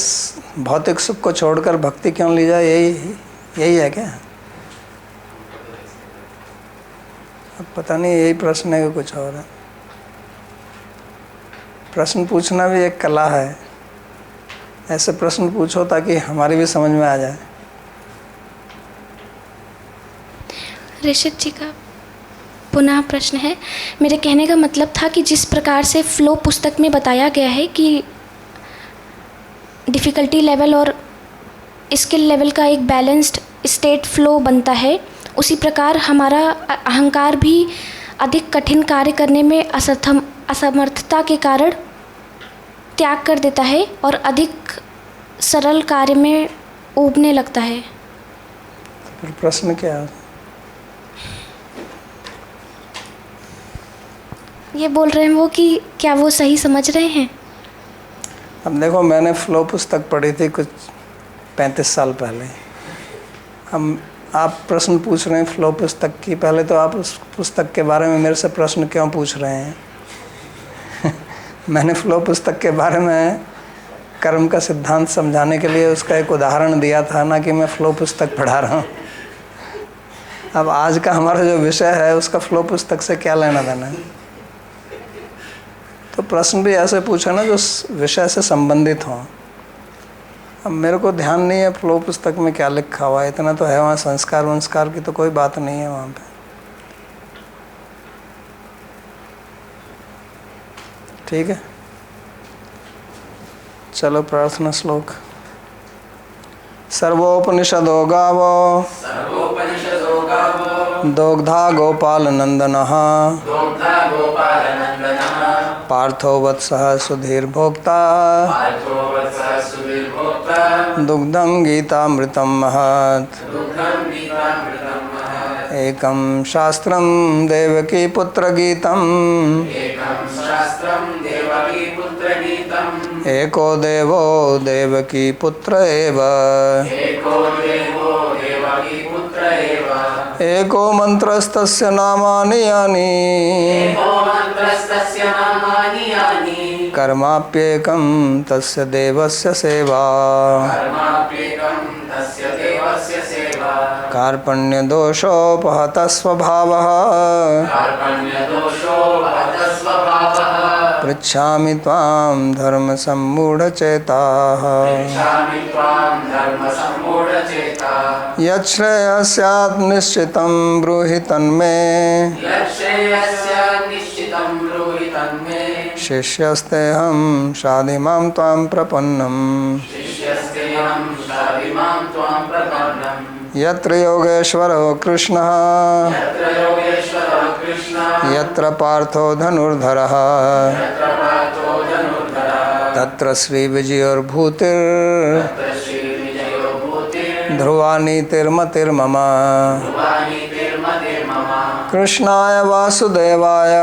भौतिक सुख को छोड़कर भक्ति क्यों ली जाए, यही है क्या? अब पता नहीं यही प्रश्न है कि कुछ और है। प्रश्न पूछना भी एक कला है। ऐसे प्रश्न पूछो ताकि हमारी भी समझ में आ जाए। ऋषित जी का पुनः प्रश्न है, मेरे कहने का मतलब था कि जिस प्रकार से फ्लो पुस्तक में बताया गया है कि डिफ़िकल्टी लेवल और स्किल लेवल का एक बैलेंस्ड स्टेट फ्लो बनता है, उसी प्रकार हमारा अहंकार भी अधिक कठिन कार्य करने में असमर्थता के कारण त्याग कर देता है और अधिक सरल कार्य में उबने लगता है। फिर प्रश्न क्या है? ये बोल रहे हैं वो कि क्या वो सही समझ रहे हैं? अब देखो, मैंने फ्लो पुस्तक पढ़ी थी कुछ 35 साल पहले। हम आप प्रश्न पूछ रहे हैं फ्लो पुस्तक की, पहले तो आप उस पुस्तक के बारे में मेरे से प्रश्न क्यों पूछ रहे हैं? मैंने फ्लो पुस्तक के बारे में कर्म का सिद्धांत समझाने के लिए उसका एक उदाहरण दिया था, ना कि मैं फ्लो पुस्तक पढ़ा रहा हूँ। अब आज का हमारा जो विषय है उसका फ्लो पुस्तक से क्या लेना देना है? तो प्रश्न भी ऐसे पूछे ना जो विषय से संबंधित हों। अब मेरे को ध्यान नहीं है फ्लो पुस्तक में क्या लिखा हुआ है, इतना तो है वहाँ संस्कार की तो कोई बात नहीं है वहाँ पे। ठीक है, चलो प्रार्थना श्लोक। सर्वोपनिषदो गावो दोग्धा गोपाल नंदनः पार्थो वत्सः सुधीर भोक्ता दुग्धं गीतामृतं महत् एकं शास्त्रं देवकी पुत्र गीतम् एको देवो देवकी पुत्र एव एको मंत्रस्तस्य नामानि यानि कर्माप्येकं तस्य देवस्य सेवा कार्पण्यदोषोपहतः स्वभावः पृच्छामि त्वां धर्मसम्मूढचेताः यच्छ्रेयः स्यात् निश्चितं ब्रूहि तन्मे शिष्यस्तेऽहं शाधिमां त्वां प्रपन्नम् यत्र योगेश्वरो कृष्णः यत्र पार्थो धनुर्धरः तत्र श्रीविजयोर्भूतिर् ध्रुवा नीतिर्मतिर्मम। कृष्णाय वासुदेवाय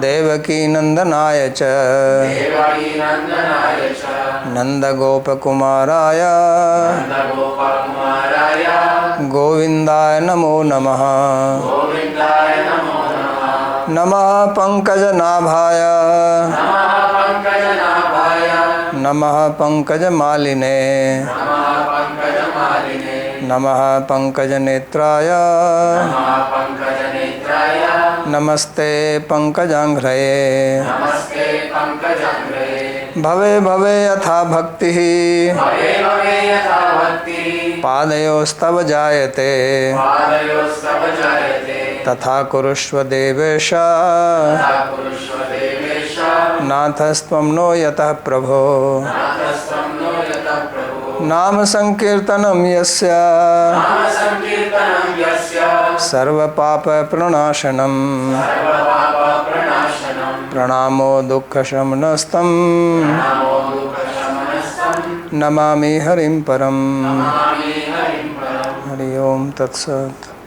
देवकीनन्दनाय च नन्दगोपकुमाराय गोविन्दाय नमो नमः। नमः पंकजनाभाय नमः पंकजमालिने नमः पंकजनेत्राय नमस्ते पंकजांघ्रये। भवे भवे यथा भक्तिः पादयोस्तव जायते तथा कुरुष्व देवेश नाथस्त्वं नो यतः प्रभो। नाम संकीर्तनं यस्य सर्वपाप प्रणाशनं प्रणामो दुःखशमनस्तं नमामि हरिं परम्। हरि ओम तत्सत्।